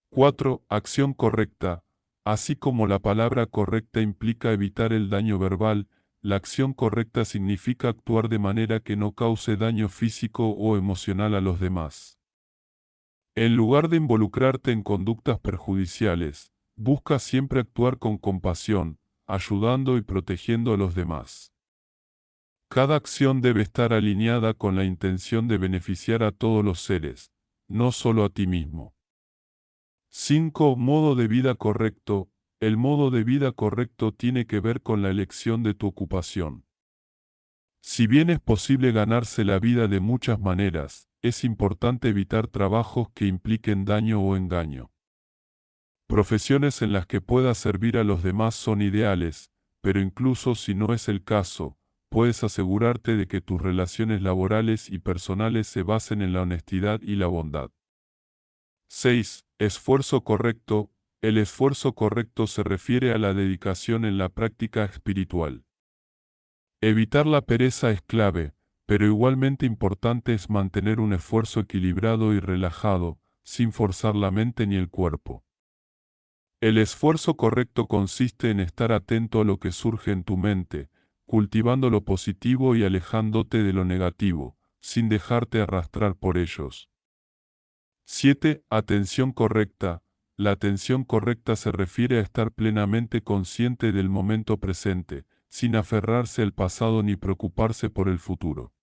B: 4. Acción correcta. Así como la palabra correcta implica evitar el daño verbal, la acción correcta significa actuar de manera que no cause daño físico o emocional a los demás. En lugar de involucrarte en conductas perjudiciales, busca siempre actuar con compasión, ayudando y protegiendo a los demás. Cada acción debe estar alineada con la intención de beneficiar a todos los seres, no solo a ti mismo. 5. Modo de vida correcto. El modo de vida correcto tiene que ver con la elección de tu ocupación. Si bien es posible ganarse la vida de muchas maneras, es importante evitar trabajos que impliquen daño o engaño. Profesiones en las que puedas servir a los demás son ideales, pero incluso si no es el caso, puedes asegurarte de que tus relaciones laborales y personales se basen en la honestidad y la bondad. 6. Esfuerzo correcto. El esfuerzo correcto se refiere a la dedicación en la práctica espiritual. Evitar la pereza es clave, pero igualmente importante es mantener un esfuerzo equilibrado y relajado, sin forzar la mente ni el cuerpo. El esfuerzo correcto consiste en estar atento a lo que surge en tu mente, cultivando lo positivo y alejándote de lo negativo, sin dejarte arrastrar por ellos. 7. Atención correcta. La atención correcta se refiere a estar plenamente consciente del momento presente, sin aferrarse al pasado ni preocuparse por el futuro.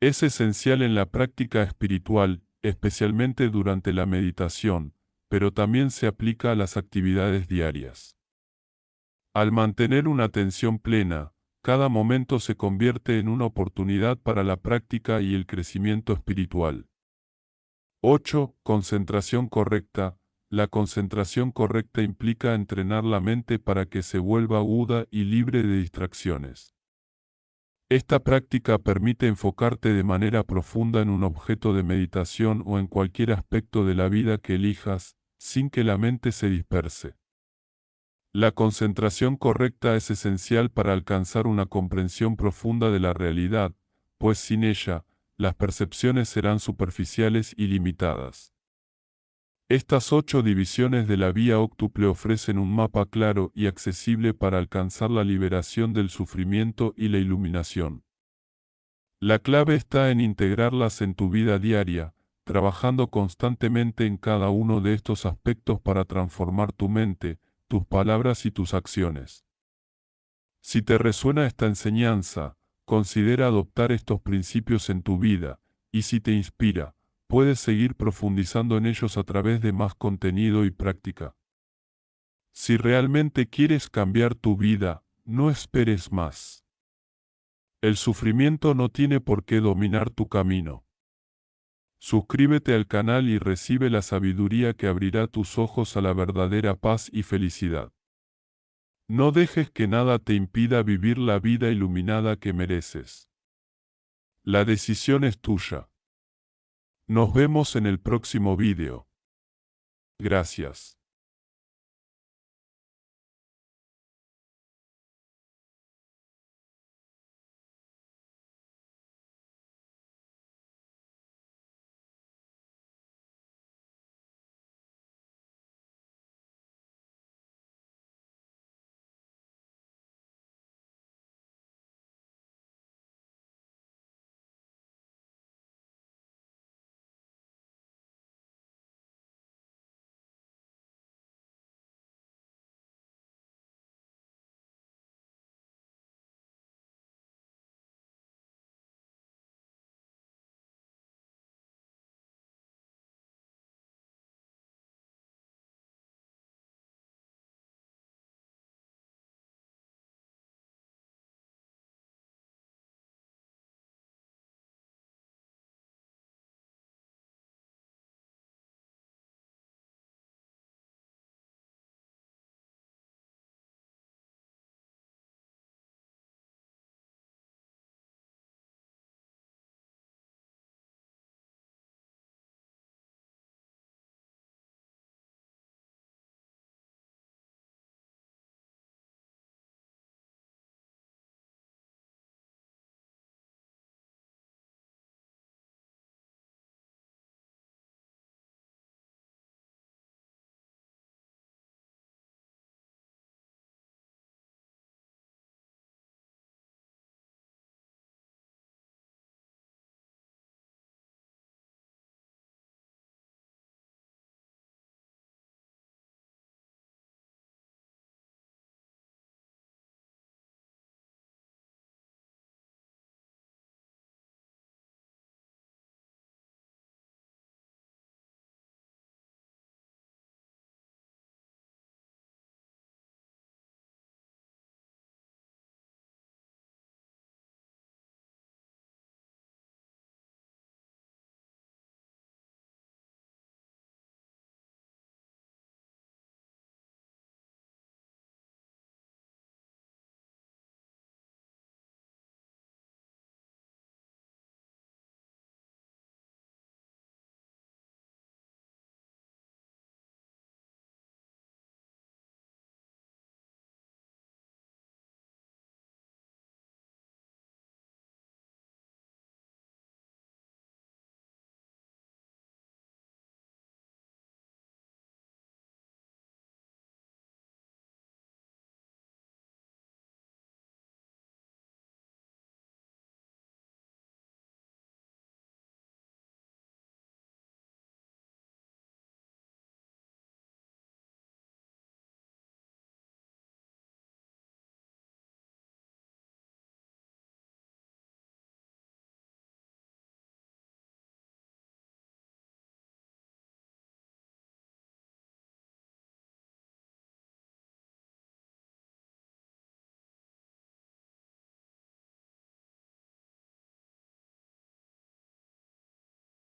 B: Es esencial en la práctica espiritual, especialmente durante la meditación, pero también se aplica a las actividades diarias. Al mantener una atención plena, cada momento se convierte en una oportunidad para la práctica y el crecimiento espiritual. 8. Concentración correcta. La concentración correcta implica entrenar la mente para que se vuelva aguda y libre de distracciones. Esta práctica permite enfocarte de manera profunda en un objeto de meditación o en cualquier aspecto de la vida que elijas, sin que la mente se disperse. La concentración correcta es esencial para alcanzar una comprensión profunda de la realidad, pues sin ella, las percepciones serán superficiales y limitadas. Estas 8 divisiones de la vía óctuple ofrecen un mapa claro y accesible para alcanzar la liberación del sufrimiento y la iluminación. La clave está en integrarlas en tu vida diaria, trabajando constantemente en cada uno de estos aspectos para transformar tu mente, tus palabras y tus acciones. Si te resuena esta enseñanza, considera adoptar estos principios en tu vida, y si te inspira, puedes seguir profundizando en ellos a través de más contenido y práctica. Si realmente quieres cambiar tu vida, no esperes más. El sufrimiento no tiene por qué dominar tu camino. Suscríbete al canal y recibe la sabiduría que abrirá tus ojos a la verdadera paz y felicidad. No dejes que nada te impida vivir la vida iluminada que mereces. La decisión es tuya. Nos vemos en el próximo vídeo. Gracias.